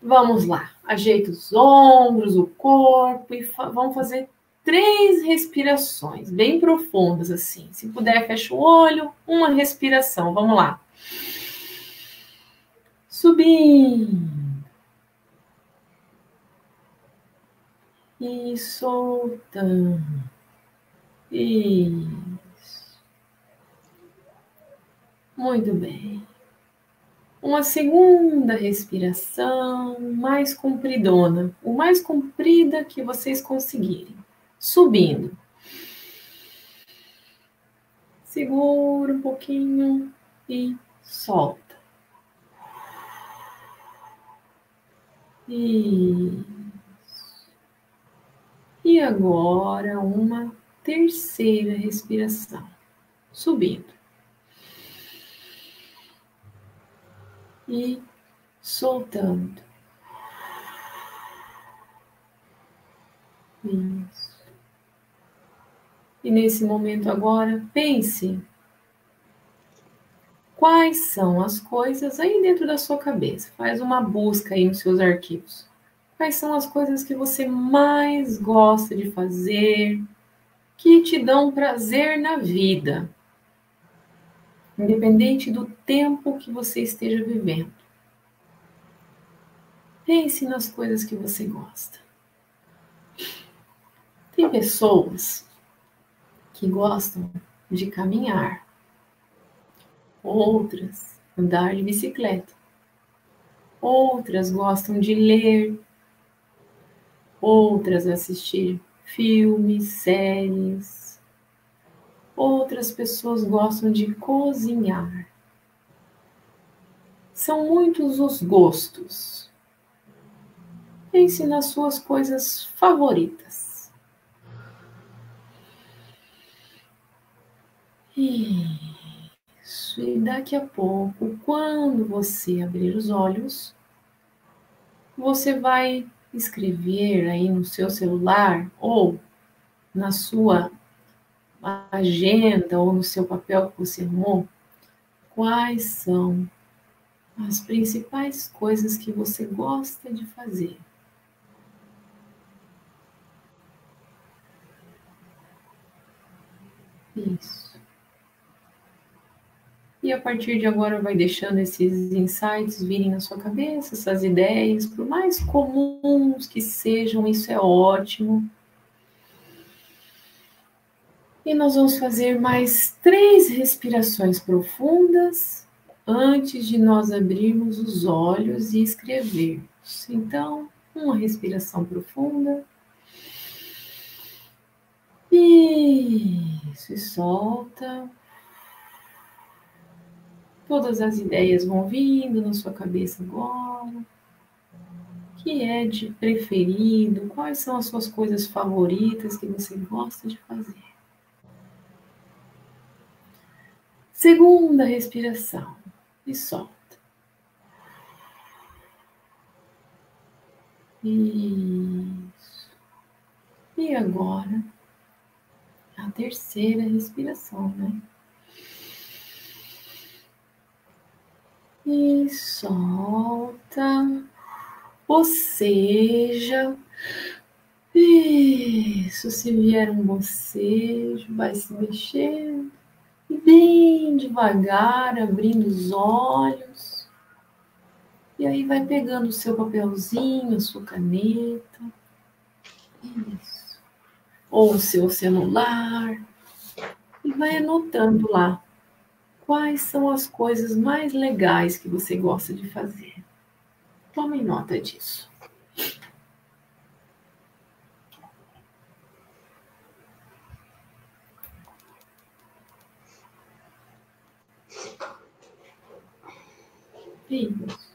vamos lá. Ajeita os ombros, o corpo e vamos fazer 3 respirações bem profundas assim. Se puder, fecha o olho, uma respiração. Vamos lá. Subindo. E soltando. Isso. Muito bem. Uma segunda respiração mais compridona, o mais comprida que vocês conseguirem. Subindo. Segura um pouquinho e solta. Isso. E agora uma terceira respiração. Subindo. E soltando. Isso. E nesse momento agora, pense quais são as coisas aí dentro da sua cabeça. Faz uma busca aí nos seus arquivos. Quais são as coisas que você mais gosta de fazer, que te dão prazer na vida, independente do tempo que você esteja vivendo. Pense nas coisas que você gosta. Tem pessoas que gostam de caminhar, outras andar de bicicleta, outras gostam de ler, outras assistir filmes, séries, outras pessoas gostam de cozinhar. São muitos os gostos. Pense nas suas coisas favoritas. Isso. E daqui a pouco, quando você abrir os olhos, você vai escrever aí no seu celular ou na sua agenda ou no seu papel que você arrumou, quais são as principais coisas que você gosta de fazer. Isso. E a partir de agora vai deixando esses insights virem na sua cabeça, essas ideias, por mais comuns que sejam, isso é ótimo. E nós vamos fazer mais 3 respirações profundas antes de nós abrirmos os olhos e escrevermos. Então, uma respiração profunda. Isso, e solta. Todas as ideias vão vindo na sua cabeça agora. O que é de preferido? Quais são as suas coisas favoritas que você gosta de fazer? Segunda respiração. E solta. Isso. E agora, a terceira respiração, né? E solta. Boceja. Isso, se vier um bocejo, vai se mexendo. Bem devagar, abrindo os olhos. E aí vai pegando o seu papelzinho, a sua caneta. Isso. Ou o seu celular. E vai anotando lá quais são as coisas mais legais que você gosta de fazer. Tome nota disso. Isso.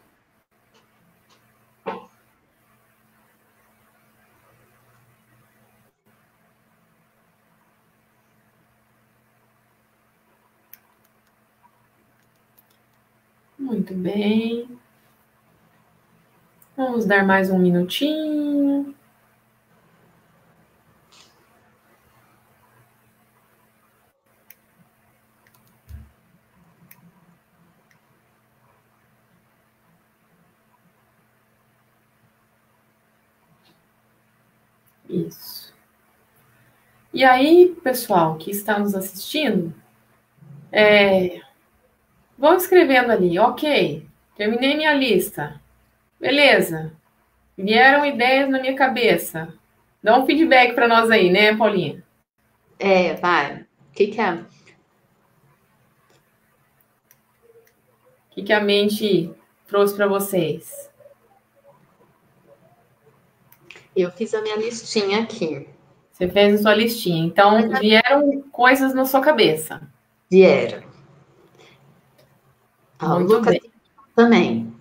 Muito bem. Vamos dar mais um minutinho. Isso. E aí, pessoal que está nos assistindo, vão escrevendo ali, ok, terminei minha lista. Beleza. Vieram ideias na minha cabeça. Dá um feedback para nós aí, né, Paulinha? Vai. O que é? O que a mente trouxe para vocês? Eu fiz a minha listinha aqui. Você fez a sua listinha. Então, vieram coisas na sua cabeça. Vieram. O Muito Lucas bem. também.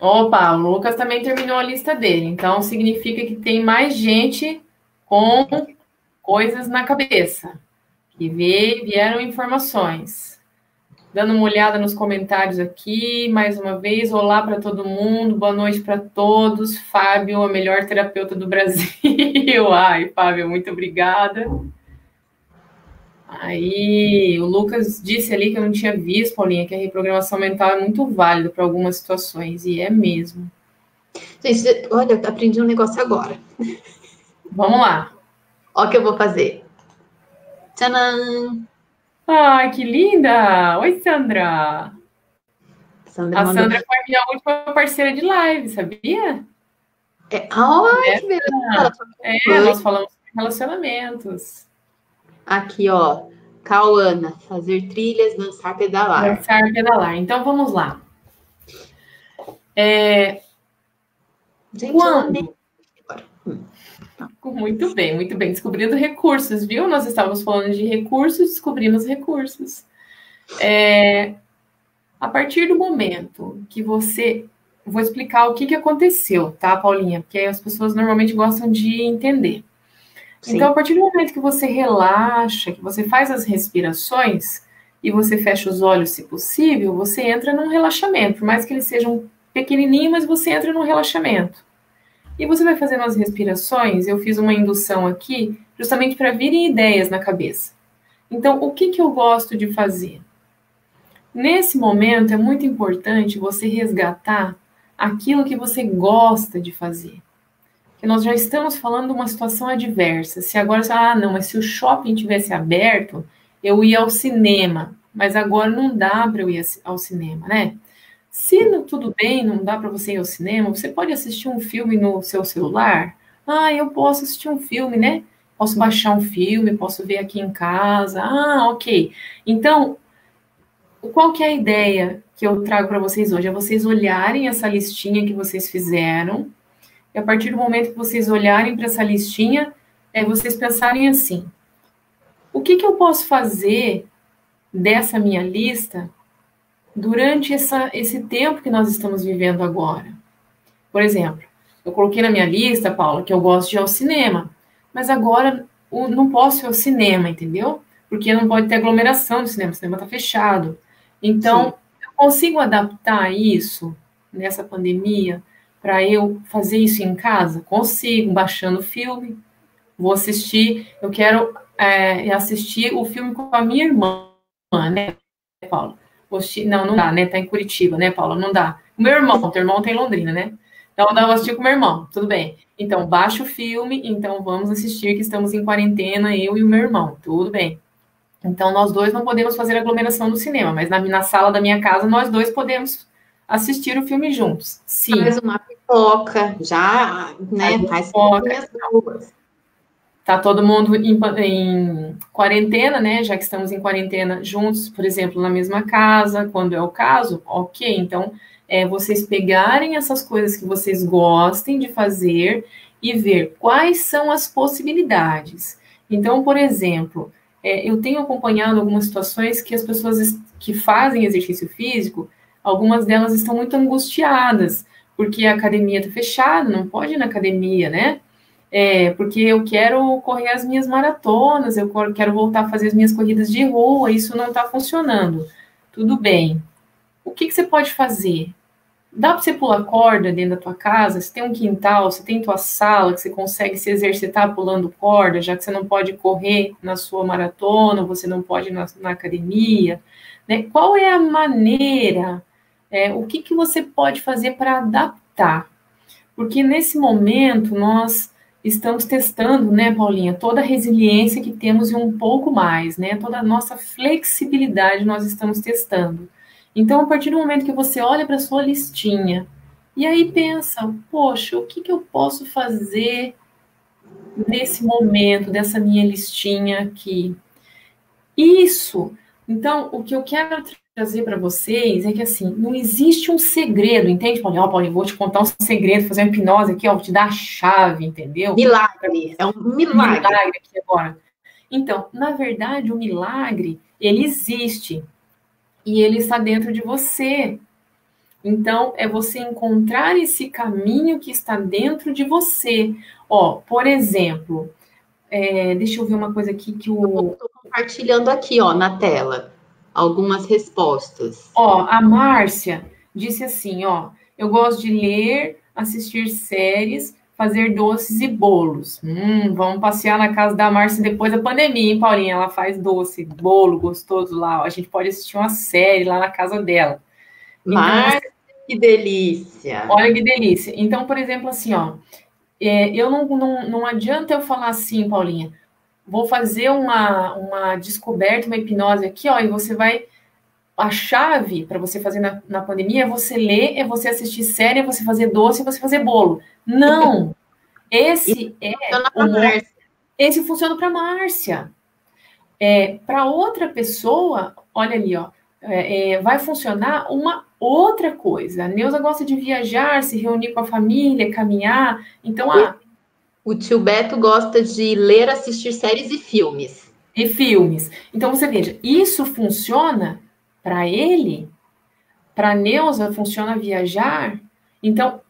Opa, o Lucas também terminou a lista dele. Então, significa que tem mais gente com coisas na cabeça. Que vieram informações. Dando uma olhada nos comentários aqui, mais uma vez, olá para todo mundo, boa noite para todos. Fábio, a melhor terapeuta do Brasil. Ai, Fábio, muito obrigada. Aí, o Lucas disse ali que eu não tinha visto, Paulinha, que a reprogramação mental é muito válida para algumas situações, e é mesmo. Gente, olha, eu aprendi um negócio agora. Vamos lá. Olha o que eu vou fazer. Tcharam! Ai, que linda! Oi, Sandra! A Sandra foi minha última parceira de live, sabia? Ai, que beleza! Nós falamos sobre relacionamentos. Aqui, ó. Cauana, fazer trilhas, dançar, pedalar. Dançar, pedalar. Então, vamos lá. Gente, quando? Muito bem, muito bem. Descobrindo recursos, viu? Nós estávamos falando de recursos, descobrimos recursos. A partir do momento que você... Vou explicar o que aconteceu, tá, Paulinha? Porque as pessoas normalmente gostam de entender. Sim. Então, a partir do momento que você relaxa, que você faz as respirações e você fecha os olhos, se possível, você entra num relaxamento. Por mais que ele seja um pequenininho, mas você entra num relaxamento. E você vai fazendo as respirações. Eu fiz uma indução aqui justamente para virem ideias na cabeça. Então, o que eu gosto de fazer? Nesse momento, é muito importante você resgatar aquilo que você gosta de fazer. Porque nós já estamos falando de uma situação adversa. Se agora, não, mas se o shopping tivesse aberto, eu ia ao cinema. Mas agora não dá para eu ir ao cinema, né? Se tudo bem, não dá para você ir ao cinema, você pode assistir um filme no seu celular? Eu posso assistir um filme, né? Posso baixar um filme, posso ver aqui em casa. Ok. Então, qual que é a ideia que eu trago para vocês hoje? É vocês olharem essa listinha que vocês fizeram, e a partir do momento que vocês olharem para essa listinha, vocês pensarem assim, o que eu posso fazer dessa minha lista durante esse tempo que nós estamos vivendo agora? Por exemplo, eu coloquei na minha lista, Paula, que eu gosto de ir ao cinema, mas agora não posso ir ao cinema, entendeu? Porque não pode ter aglomeração no cinema, o cinema está fechado. Então, sim, eu consigo adaptar isso nessa pandemia para eu fazer isso em casa? Consigo, baixando o filme, vou assistir, eu quero assistir o filme com a minha irmã, né, Paula? Não dá, né, tá em Curitiba, né, Paula? Não dá. O meu irmão, teu irmão tá em Londrina, né? Então, eu vou assistir com o meu irmão, tudo bem. Então, baixa o filme, então vamos assistir que estamos em quarentena, eu e o meu irmão, tudo bem. Então, nós dois não podemos fazer aglomeração no cinema, mas na sala da minha casa, nós dois podemos assistir o filme juntos. Sim. Faz uma pipoca, já, né? Faz pipoca. Tá todo mundo em quarentena, né? Já que estamos em quarentena juntos, por exemplo, na mesma casa, quando é o caso, ok. Então, vocês pegarem essas coisas que vocês gostem de fazer e ver quais são as possibilidades. Então, por exemplo, eu tenho acompanhado algumas situações que as pessoas que fazem exercício físico, algumas delas estão muito angustiadas, porque a academia está fechada, não pode ir na academia, né? Porque eu quero correr as minhas maratonas, eu quero voltar a fazer as minhas corridas de rua, isso não está funcionando. Tudo bem. o que você pode fazer? Dá para você pular corda dentro da tua casa? Você tem um quintal, você tem tua sala que você consegue se exercitar pulando corda, já que você não pode correr na sua maratona, você não pode ir na academia, né? Qual é a maneira, o que você pode fazer para adaptar? Porque nesse momento nós estamos testando, né, Paulinha, toda a resiliência que temos e um pouco mais, né? Toda a nossa flexibilidade nós estamos testando. Então, a partir do momento que você olha para a sua listinha e aí pensa, poxa, o que eu posso fazer nesse momento dessa minha listinha aqui? Isso. Então, o que eu quero trazer para vocês é que, assim, não existe um segredo, entende, Paulinho? Ó, Paulinho, vou te contar um segredo, fazer uma hipnose aqui, ó, vou te dar a chave, entendeu? Milagre, é um milagre. Milagre aqui agora. Então, na verdade, o milagre, ele existe. E ele está dentro de você. Então, é você encontrar esse caminho que está dentro de você. Ó, por exemplo, deixa eu ver uma coisa aqui que o... Estou compartilhando aqui, ó, na tela, algumas respostas. Ó, a Márcia disse assim, ó, eu gosto de ler, assistir séries, fazer doces e bolos. Vamos passear na casa da Márcia depois da pandemia, hein, Paulinha? Ela faz doce, bolo gostoso lá. Ó. A gente pode assistir uma série lá na casa dela. Márcia, que delícia! Olha que delícia. Então, por exemplo, assim, ó, eu não adianta eu falar assim, Paulinha, vou fazer uma descoberta, uma hipnose aqui, ó, e você vai... A chave para você fazer na pandemia é você ler, é você assistir série, é você fazer doce, é você fazer bolo. Não! Esse esse funciona para Márcia. Para outra pessoa, olha ali, ó, vai funcionar uma outra coisa. A Neuza gosta de viajar, se reunir com a família, caminhar. Então, o tio Beto gosta de ler, assistir séries e filmes. E filmes. Então, você veja, isso funciona para ele, para a Neuza funciona viajar. Então,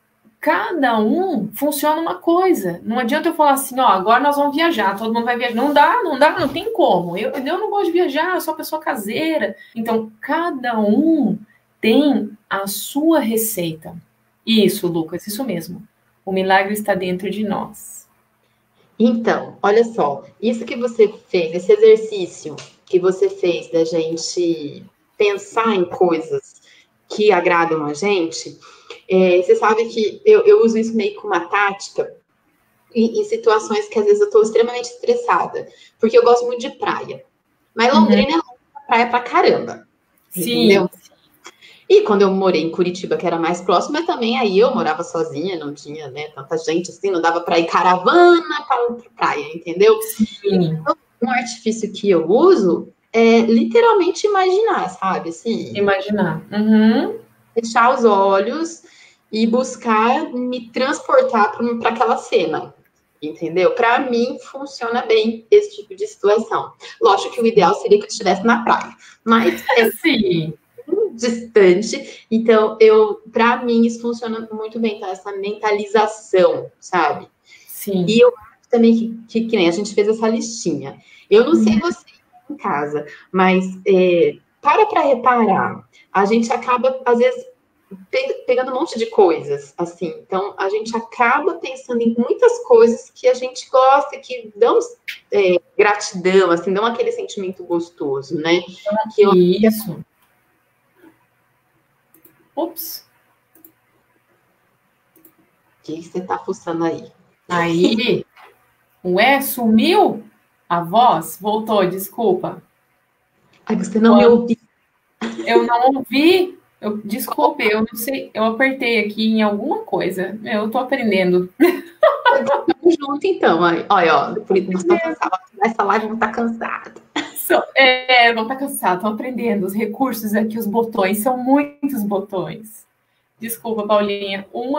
cada um funciona uma coisa. Não adianta eu falar assim, ó, agora nós vamos viajar, todo mundo vai viajar. Não dá, não tem como. Eu não gosto de viajar, eu sou uma pessoa caseira. Então, cada um tem a sua receita. Isso, Lucas, isso mesmo. O milagre está dentro de nós. Então, olha só, isso que você fez, esse exercício que você fez da gente pensar em coisas que agradam a gente, você sabe que eu uso isso meio como uma tática em situações que às vezes eu estou extremamente estressada, porque eu gosto muito de praia. Mas Londrina é longe da praia pra caramba. Sim. Entendeu? E quando eu morei em Curitiba, que era mais próxima, também aí eu morava sozinha, não tinha, né, tanta gente assim, não dava para ir caravana para outra praia, entendeu? Sim. Então, um artifício que eu uso é literalmente imaginar, sabe? Assim, imaginar. Fechar os olhos e buscar me transportar para aquela cena, entendeu? Para mim, funciona bem esse tipo de situação. Lógico que o ideal seria que eu estivesse na praia, mas Sim. Distante, então para mim isso funciona muito bem, então essa mentalização, sabe? Sim. E eu acho também que nem a gente fez essa listinha. Eu não sei você em casa, mas para reparar, a gente acaba às vezes pegando um monte de coisas, assim, então a gente acaba pensando em muitas coisas que a gente gosta, que dão gratidão, assim, dão aquele sentimento gostoso, né? Isso. Ops. O que você tá fuçando aí? Aí. Ué, sumiu? A voz? Voltou, desculpa. Ai, você não me ouviu. Eu não ouvi. Desculpe, eu não sei. Eu apertei aqui em alguma coisa. Eu tô aprendendo. Vamos junto, então. Olha, ó, por isso nós estamos cansados. Essa live não tá cansada. Não tá cansado, tô aprendendo. Os recursos aqui, os botões, são muitos botões. Desculpa, Paulinha. Um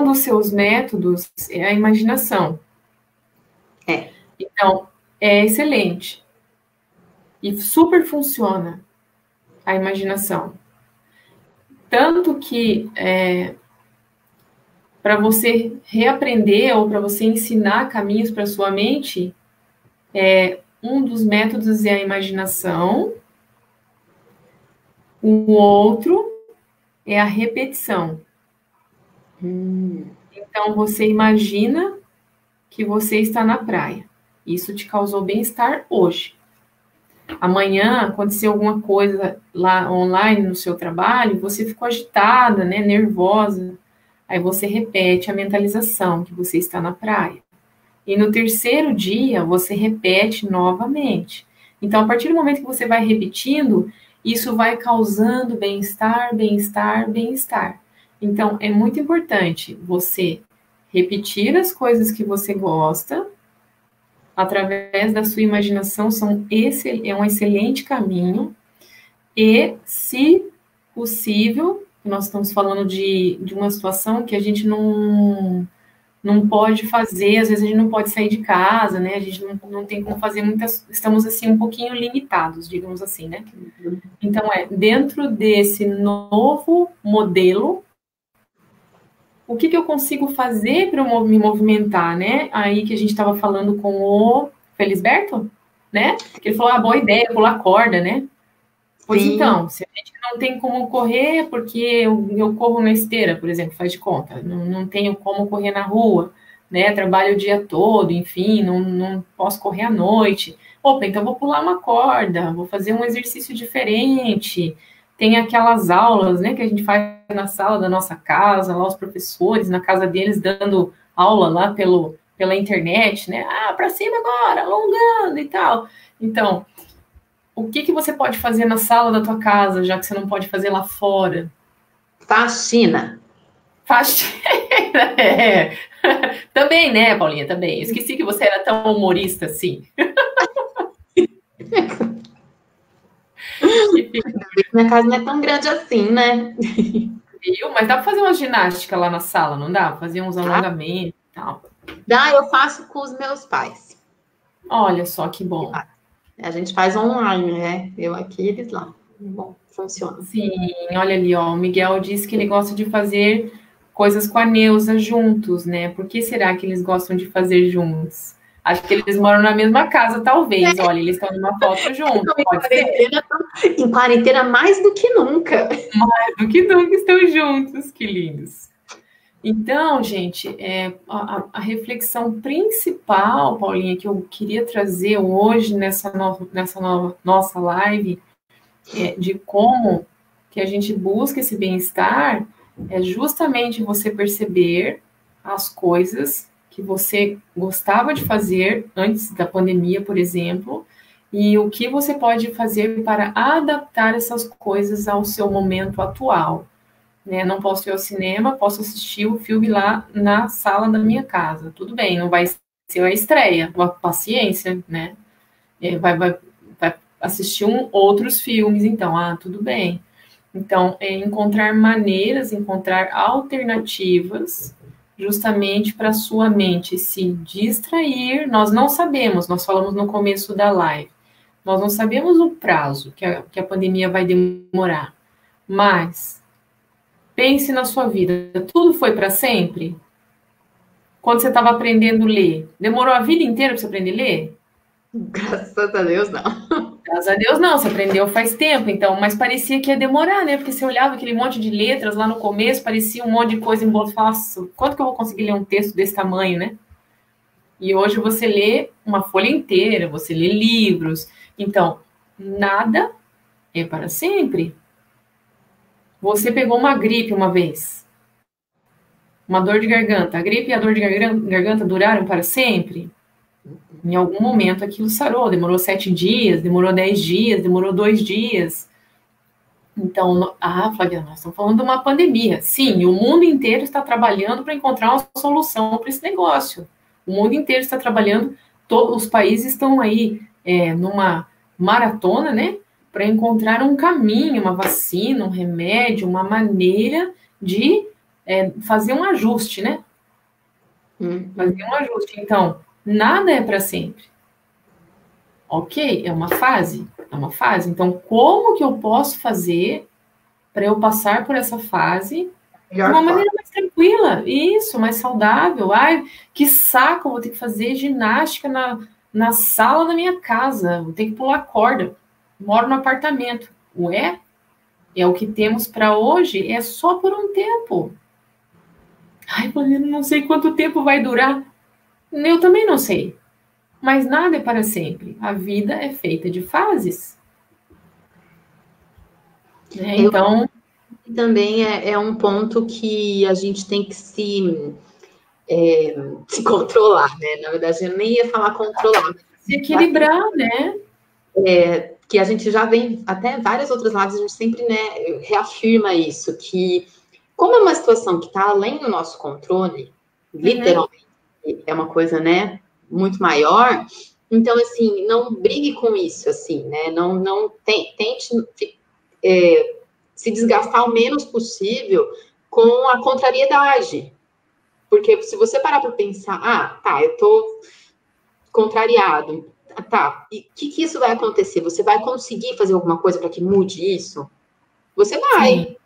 dos seus métodos é a imaginação. Então, é excelente. E super funciona a imaginação. Tanto que para você reaprender ou para você ensinar caminhos para sua mente, um dos métodos é a imaginação. O outro é a repetição. Então, você imagina que você está na praia. Isso te causou bem-estar hoje. Amanhã aconteceu alguma coisa lá online no seu trabalho, você ficou agitada, né, nervosa. Aí você repete a mentalização que você está na praia. E no terceiro dia, você repete novamente. Então, a partir do momento que você vai repetindo, isso vai causando bem-estar, bem-estar, bem-estar. Então, é muito importante você repetir as coisas que você gosta, através da sua imaginação, é um excelente caminho. E, se possível, nós estamos falando de uma situação que a gente não pode fazer, às vezes a gente não pode sair de casa, né? A gente não tem como fazer muitas, estamos assim um pouquinho limitados, digamos assim, né? Então, dentro desse novo modelo, o que eu consigo fazer para eu me movimentar, né? Aí que a gente estava falando com o Felisberto, né? Que ele falou, boa ideia, pular corda, né? Pois então, se a gente não tem como correr, porque eu corro na esteira, por exemplo, faz de conta, não tenho como correr na rua, né? Trabalho o dia todo, enfim, não posso correr à noite. Opa, então vou pular uma corda, vou fazer um exercício diferente. Tem aquelas aulas, né, que a gente faz na sala da nossa casa, lá os professores, na casa deles, dando aula lá pela internet, né? Para cima agora, alongando e tal. Então, o que você pode fazer na sala da tua casa, já que você não pode fazer lá fora? Faxina. Faxina, é. Também, né, Paulinha, também. Esqueci que você era tão humorista assim. Minha casa não é tão grande assim, né? Viu? Mas dá para fazer uma ginástica lá na sala, não dá? Fazer uns alongamentos e tal. Dá, eu faço com os meus pais. Olha só que bom. A gente faz online, né? Eu aqui, eles lá. Bom, funciona. Sim, olha ali, ó. O Miguel disse que ele gosta de fazer coisas com a Neuza juntos, né? Por que será que eles gostam de fazer juntos? Acho que eles moram na mesma casa, talvez. Olha, eles estão numa foto juntos. Em quarentena mais do que nunca. Mais do que nunca estão juntos, que lindos. Então, gente, a reflexão principal, Paulinha, que eu queria trazer hoje nessa nossa live, de como que a gente busca esse bem-estar, é justamente você perceber as coisas que você gostava de fazer antes da pandemia, por exemplo, e o que você pode fazer para adaptar essas coisas ao seu momento atual. Né? Não posso ir ao cinema, posso assistir o filme lá na sala da minha casa. Tudo bem, não vai ser a estreia, paciência, né? Vai assistir outros filmes, então, tudo bem. Então, encontrar maneiras, encontrar alternativas, justamente para a sua mente se distrair. Nós não sabemos, nós falamos no começo da live, nós não sabemos o prazo que a pandemia vai demorar, mas pense na sua vida, tudo foi para sempre? Quando você estava aprendendo a ler, demorou a vida inteira para você aprender a ler? Graças a Deus, não. Graças a Deus, não. Você aprendeu faz tempo, então. Mas parecia que ia demorar, né? Porque você olhava aquele monte de letras lá no começo, parecia um monte de coisa em bolso. Falava, quanto que eu vou conseguir ler um texto desse tamanho, né? E hoje você lê uma folha inteira, você lê livros. Então, nada é para sempre. Você pegou uma gripe uma vez. Uma dor de garganta. A gripe e a dor de garganta duraram para sempre? Em algum momento aquilo sarou, demorou 7 dias, demorou 10 dias, demorou 2 dias. Então, Flávia, nós estamos falando de uma pandemia. Sim, o mundo inteiro está trabalhando para encontrar uma solução para esse negócio. O mundo inteiro está trabalhando, todos os países estão aí numa maratona, né? Para encontrar um caminho, uma vacina, um remédio, uma maneira de fazer um ajuste, né? Fazer um ajuste. Então, nada é para sempre. Ok, é uma fase. Então, como que eu posso fazer para eu passar por essa fase de uma maneira mais tranquila? Isso, mais saudável. Ai, que saco, vou ter que fazer ginástica na sala da minha casa. Vou ter que pular corda. Moro no apartamento. Ué? É o que temos para hoje, é só por um tempo. Ai, Pauliana, não sei quanto tempo vai durar. Eu também não sei. Mas nada é para sempre. A vida é feita de fases. Né? Então, também é um ponto que a gente tem que se controlar, né? Na verdade, eu nem ia falar controlar. Se equilibrar, né? Que a gente já vem, até várias outras lives, a gente sempre, né, reafirma isso, que como é uma situação que está além do nosso controle, literalmente, é uma coisa, né, muito maior, então, assim, não brigue com isso, assim, né, não tente se desgastar o menos possível com a contrariedade, porque se você parar para pensar, tá, eu tô contrariado, tá, e o que isso vai acontecer? Você vai conseguir fazer alguma coisa para que mude isso? Você vai.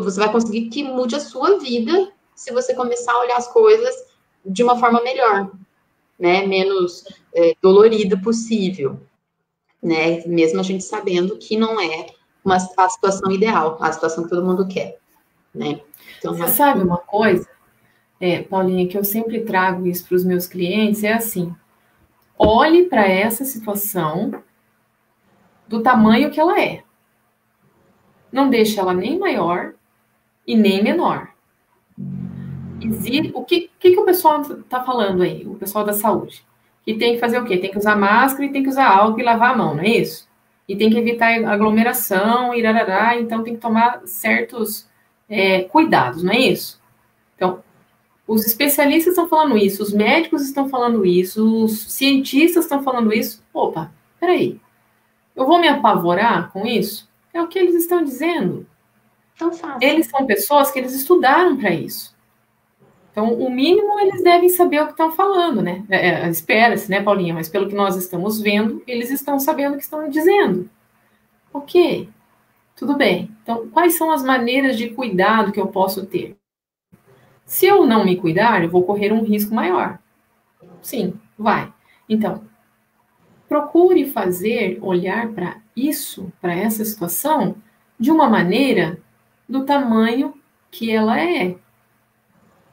Você vai conseguir que mude a sua vida se você começar a olhar as coisas de uma forma melhor, né? Menos dolorida possível, né? Mesmo a gente sabendo que não é a situação ideal, a situação que todo mundo quer, né? Então, você sabe uma coisa, Paulinha, que eu sempre trago isso para os meus clientes, é assim, olhe para essa situação do tamanho que ela é. Não deixe ela nem maior e nem menor. O que o pessoal está falando aí, o pessoal da saúde? Que tem que fazer o quê? Tem que usar máscara e tem que usar álcool e lavar a mão, não é isso? E tem que evitar aglomeração, irarará, então tem que tomar certos cuidados, não é isso? Então, os especialistas estão falando isso, os médicos estão falando isso, os cientistas estão falando isso. Opa, peraí. Eu vou me apavorar com isso? É o que eles estão dizendo. Tão fácil. Eles são pessoas que eles estudaram para isso. Então, o mínimo, eles devem saber o que estão falando, né? Espera-se, né, Paulinha? Mas pelo que nós estamos vendo, eles estão sabendo o que estão dizendo. Ok, tudo bem. Então, quais são as maneiras de cuidado que eu posso ter? Se eu não me cuidar, eu vou correr um risco maior. Sim, vai. Então, procure olhar para isso, para essa situação, de uma maneira do tamanho que ela é.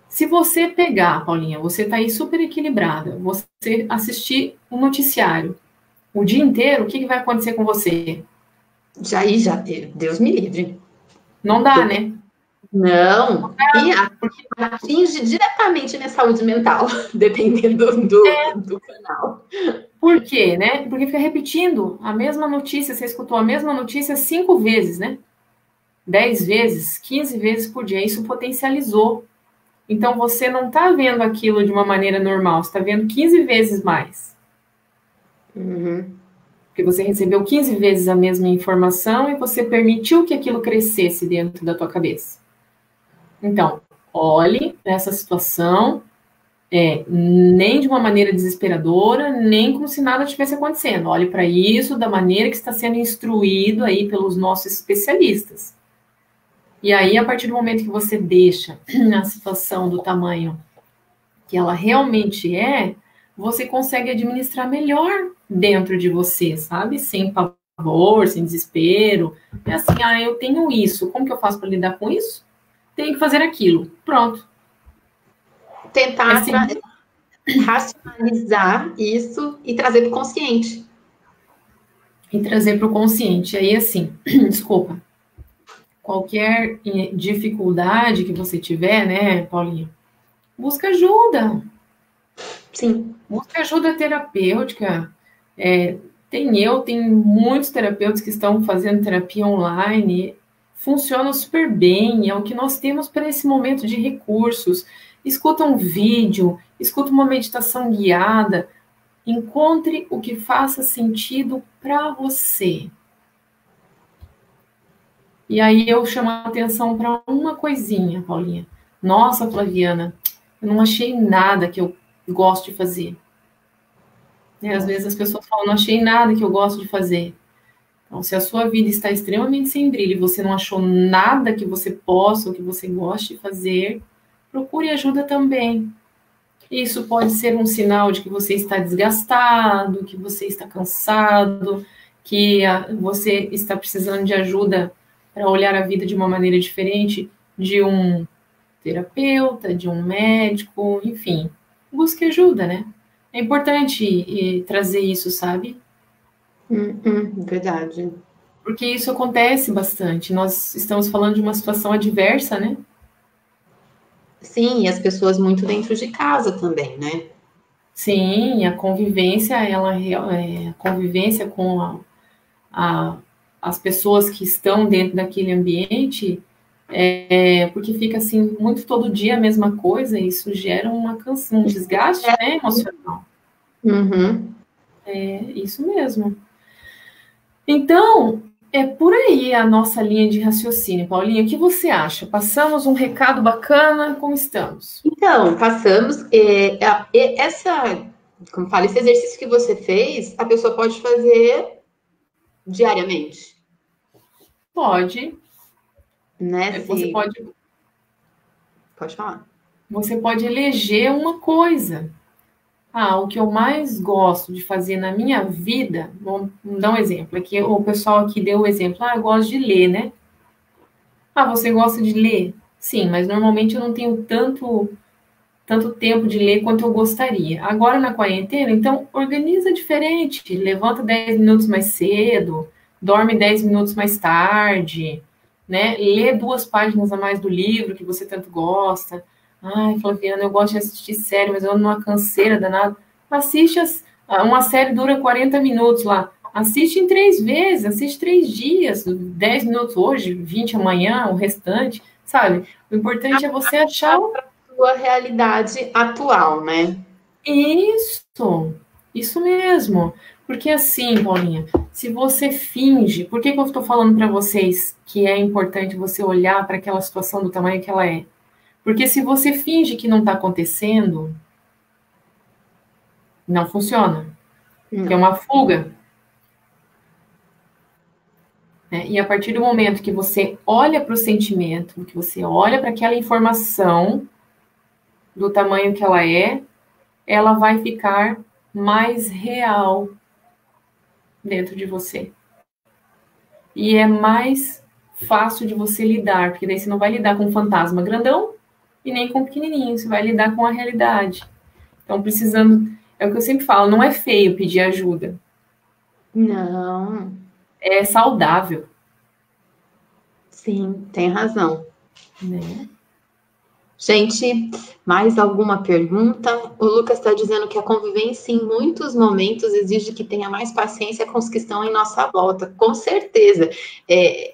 Se você pegar, Paulinha, você está aí super equilibrada, você assistir um noticiário o dia inteiro, o que vai acontecer com você? Já, Deus me livre. Não dá, né? Não, e atinge diretamente minha saúde mental, dependendo do canal. Por quê, né? Porque fica repetindo a mesma notícia, você escutou a mesma notícia 5 vezes, né? 10 vezes, 15 vezes por dia, isso potencializou. Então, você não está vendo aquilo de uma maneira normal, você está vendo 15 vezes mais. Porque você recebeu 15 vezes a mesma informação e você permitiu que aquilo crescesse dentro da tua cabeça. Então, olhe para essa situação, nem de uma maneira desesperadora, nem como se nada estivesse acontecendo. Olhe para isso da maneira que está sendo instruído aí pelos nossos especialistas. E aí, a partir do momento que você deixa a situação do tamanho que ela realmente você consegue administrar melhor dentro de você, sabe? Sem pavor, sem desespero. É assim, eu tenho isso, como que eu faço para lidar com isso? Tenho que fazer aquilo. Pronto. Tentar racionalizar isso e trazer para o consciente. E trazer para o consciente. Aí, assim, desculpa. Qualquer dificuldade que você tiver, né, Paulinha? Busca ajuda. Sim. Busca ajuda terapêutica. Tem muitos terapeutas que estão fazendo terapia online. Funciona super bem. É o que nós temos para esse momento de recursos. Escuta um vídeo, escuta uma meditação guiada. Encontre o que faça sentido para você. E aí eu chamo a atenção para uma coisinha, Paulinha. Nossa, Flaviana, eu não achei nada que eu gosto de fazer. Às vezes as pessoas falam, não achei nada que eu gosto de fazer. Então, se a sua vida está extremamente sem brilho e você não achou nada que você possa ou que você goste de fazer, procure ajuda também. Isso pode ser um sinal de que você está desgastado, que você está cansado, que você está precisando de ajuda para olhar a vida de uma maneira diferente de um terapeuta, de um médico, enfim, busque ajuda, né? É importante trazer isso, sabe? Verdade. Porque isso acontece bastante. Nós estamos falando de uma situação adversa, né? Sim, e as pessoas muito dentro de casa também, né? Sim, a convivência, a convivência com a, as pessoas que estão dentro daquele ambiente, porque fica assim muito todo dia a mesma coisa, e isso gera uma canção, um desgaste, né, emocional. Uhum. É isso mesmo. Então, é por aí a nossa linha de raciocínio. Paulinha, o que você acha? Passamos um recado bacana? Como estamos? Então, passamos. Como fala, esse exercício que você fez, a pessoa pode fazer diariamente, Pode. né? Você Se, pode, pode falar. você pode eleger uma coisa. Ah, o que eu mais gosto de fazer na minha vida, vamos dar um exemplo. Aqui, o pessoal aqui deu o exemplo. Ah, eu gosto de ler, né? Ah, você gosta de ler? Sim, mas normalmente eu não tenho tanto tempo de ler quanto eu gostaria. Agora na quarentena, então organiza diferente, levanta 10 minutos mais cedo, dorme 10 minutos mais tarde, né? Lê 2 páginas a mais do livro que você tanto gosta. Ai, Flaviana, eu gosto de assistir série, mas eu ando numa canseira danada. Assiste uma série dura 40 minutos lá. Assiste em 3 vezes, assiste 3 dias, 10 minutos hoje, 20 amanhã, o restante, sabe? O importante é você achar Sua realidade atual, né? isso mesmo. Porque assim, Paulinha, se você finge, por que eu estou falando para vocês que é importante você olhar para aquela situação do tamanho que ela é? Porque se você finge que não está acontecendo, não funciona. Que é Não. uma fuga. Né? E a partir do momento que você olha para o sentimento, que você olha para aquela informação do tamanho que ela vai ficar mais real dentro de você. E é mais fácil de você lidar, porque daí você não vai lidar com um fantasma grandão e nem com um pequenininho, você vai lidar com a realidade. Então, precisando, é o que eu sempre falo, não é feio pedir ajuda, Não. é saudável, Sim, tem razão. né? Gente, mais alguma pergunta? O Lucas está dizendo que a convivência em muitos momentos exige que tenha mais paciência com os que estão em nossa volta. Com certeza. É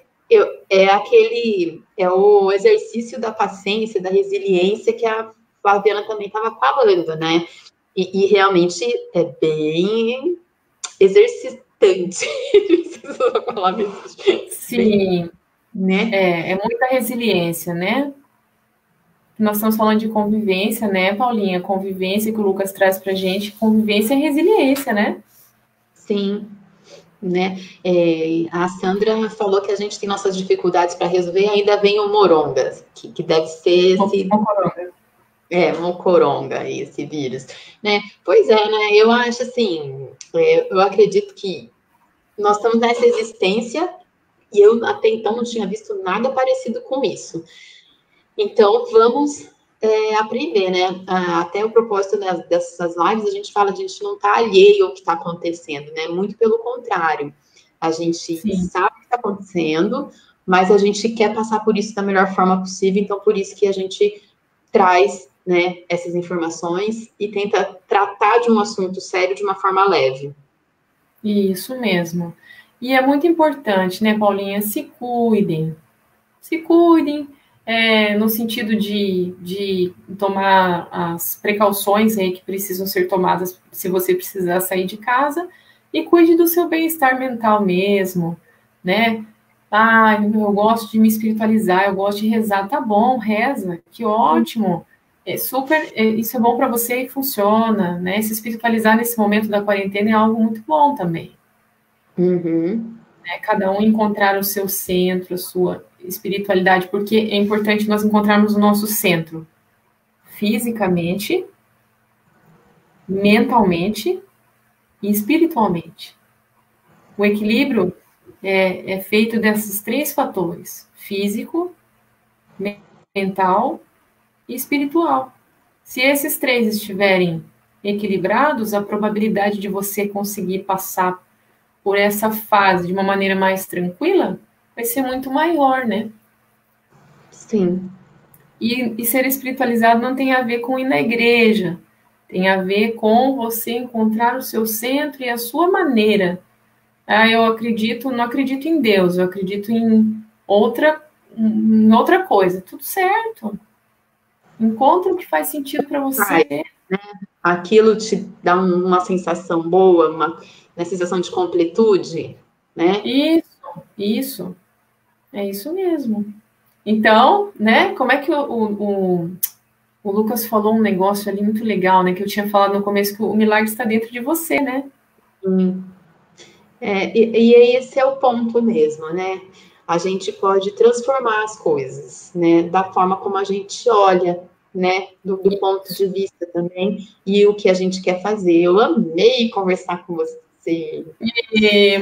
o exercício da paciência, da resiliência que a Flaviana também estava falando, né? E realmente é bem exercitante. Preciso falar mesmo. Sim, Né? é muita resiliência, né? Nós estamos falando de convivência, né, Paulinha? Convivência que o Lucas traz pra gente, convivência é resiliência, né? Sim, né? A Sandra falou que a gente tem nossas dificuldades para resolver, e ainda vem o moronga, que deve ser mocoronga, esse vírus, né? Pois é, né? Eu acho assim, eu acredito que nós estamos nessa existência e eu até então não tinha visto nada parecido com isso. Então, vamos aprender, né? Até o propósito dessas lives, a gente fala, a gente não está alheio ao que está acontecendo, né? Muito pelo contrário. A gente Sim. sabe o que está acontecendo, mas a gente quer passar por isso da melhor forma possível, então por isso que a gente traz, né, essas informações e tenta tratar de um assunto sério de uma forma leve. Isso mesmo. E é muito importante, né, Paulinha? Se cuidem. Se cuidem, no sentido de tomar as precauções aí que precisam ser tomadas se você precisar sair de casa, e cuide do seu bem-estar mental mesmo, né? Ah, eu gosto de me espiritualizar, eu gosto de rezar. Tá bom, reza, que ótimo. Isso é bom para você e funciona, né? Se espiritualizar nesse momento da quarentena é algo muito bom também. Uhum. Né? Cada um encontrar o seu centro, a sua espiritualidade, porque é importante nós encontrarmos o nosso centro fisicamente, mentalmente e espiritualmente. O equilíbrio é feito desses 3 fatores: físico, mental e espiritual. Se esses 3 estiverem equilibrados, a probabilidade de você conseguir passar por essa fase de uma maneira mais tranquila vai ser muito maior, né? Sim. E ser espiritualizado não tem a ver com ir na igreja, tem a ver com você encontrar o seu centro e a sua maneira. Eu acredito, não acredito em Deus, eu acredito em outra coisa. Tudo certo. Encontra o que faz sentido para você. Né? Aquilo te dá uma sensação boa, uma sensação de completude, né? Isso. É isso mesmo. Então, né, como é que o Lucas falou um negócio ali muito legal, né, que eu tinha falado no começo, que o milagre está dentro de você, né? E esse é o ponto mesmo, né? A gente pode transformar as coisas, né? Da forma como a gente olha, né? Do ponto de vista também, e o que a gente quer fazer. Eu amei conversar com você.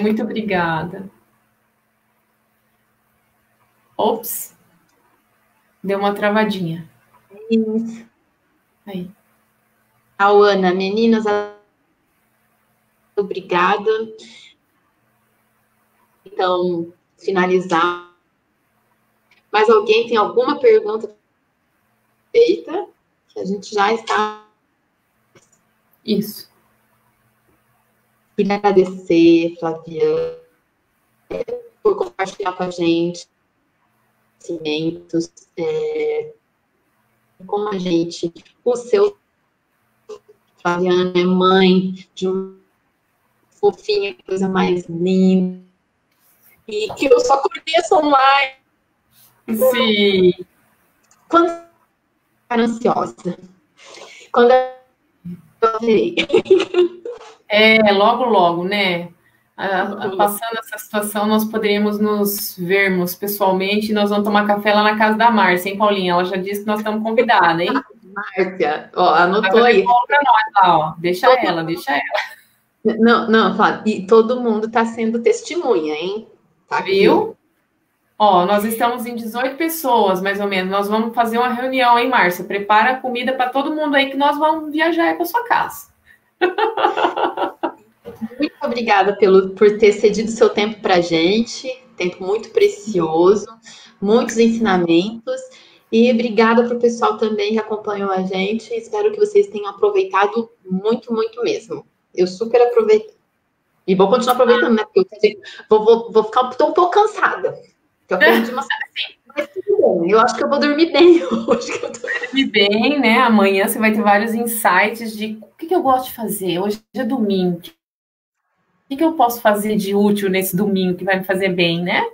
Muito obrigada. Ops. Deu uma travadinha. Isso. Aí. Ana, meninas, obrigada. Então, finalizar. Mas alguém tem alguma pergunta feita? Que a gente já está. Isso. Queria agradecer, Flaviana, por compartilhar com a gente conhecimentos, com a gente. O seu, Flaviana, é mãe de um fofinho, coisa mais linda. E que eu só conheço online. Sim. Quando eu era ansiosa. Quando eu virei. Logo, né? Passando essa situação, nós poderíamos nos vermos pessoalmente e nós vamos tomar café lá na casa da Márcia, hein, Paulinha? Ela já disse que nós estamos convidadas, hein? Márcia, ó, anotou aí. Pra nós, lá, ó. Deixa ela. Não, Flávia, e todo mundo está sendo testemunha, hein? Tá aqui, viu? Ó, nós estamos em 18 pessoas, mais ou menos. Nós vamos fazer uma reunião, hein, Márcia? Prepara a comida para todo mundo aí que nós vamos viajar para sua casa. Muito obrigada por ter cedido seu tempo para a gente, tempo muito precioso, muitos ensinamentos, e obrigada para o pessoal também que acompanhou a gente. Espero que vocês tenham aproveitado muito, muito mesmo. Eu super aproveitei. E vou continuar aproveitando, né? Porque vou ficar um pouco cansada. Eu aprendi uma mas tudo bem. Eu acho que eu vou dormir bem hoje. Dormir bem, né? Amanhã você vai ter vários insights de o que eu gosto de fazer. Hoje é domingo. O que eu posso fazer de útil nesse domingo que vai me fazer bem, né?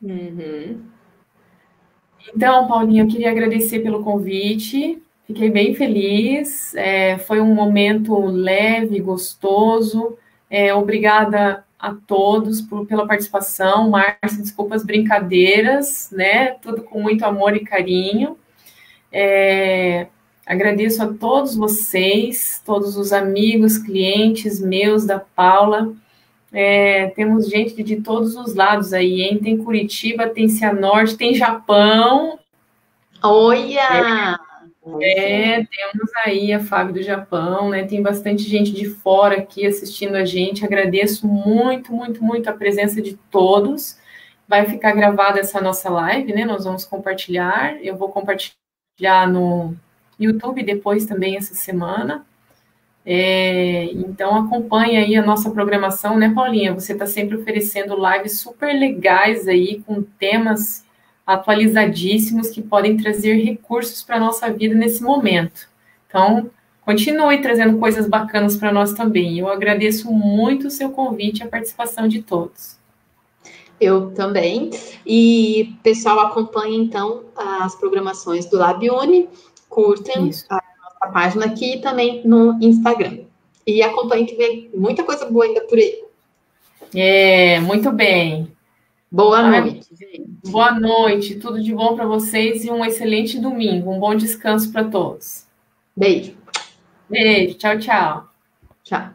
Uhum. Então, Paulinha, eu queria agradecer pelo convite. Fiquei bem feliz. Foi um momento leve, gostoso. Obrigada a todos pela participação. Márcia, desculpa as brincadeiras, né? Tudo com muito amor e carinho. Agradeço a todos vocês, todos os amigos, clientes meus, da Paula. Temos gente de todos os lados aí, hein? Tem Curitiba, tem Cianorte, tem Japão. Olha! Temos aí a Fábio do Japão, né? Tem bastante gente de fora aqui assistindo a gente. Agradeço muito, muito, muito a presença de todos. Vai ficar gravada essa nossa live, né? Nós vamos compartilhar. Eu vou compartilhar no YouTube depois também essa semana. Então acompanhe aí a nossa programação, né, Paulinha? Você está sempre oferecendo lives super legais aí, com temas atualizadíssimos que podem trazer recursos para a nossa vida nesse momento. Então, continue trazendo coisas bacanas para nós também. Eu agradeço muito o seu convite e a participação de todos. Eu também. E, pessoal, acompanhe, então, as programações do LabUni, curtem a nossa página aqui e também no Instagram. E acompanhe que vem muita coisa boa ainda por aí. Muito bem. Boa noite, gente. Boa noite, tudo de bom para vocês e um excelente domingo. Um bom descanso para todos. Beijo. Beijo, tchau, tchau. Tchau.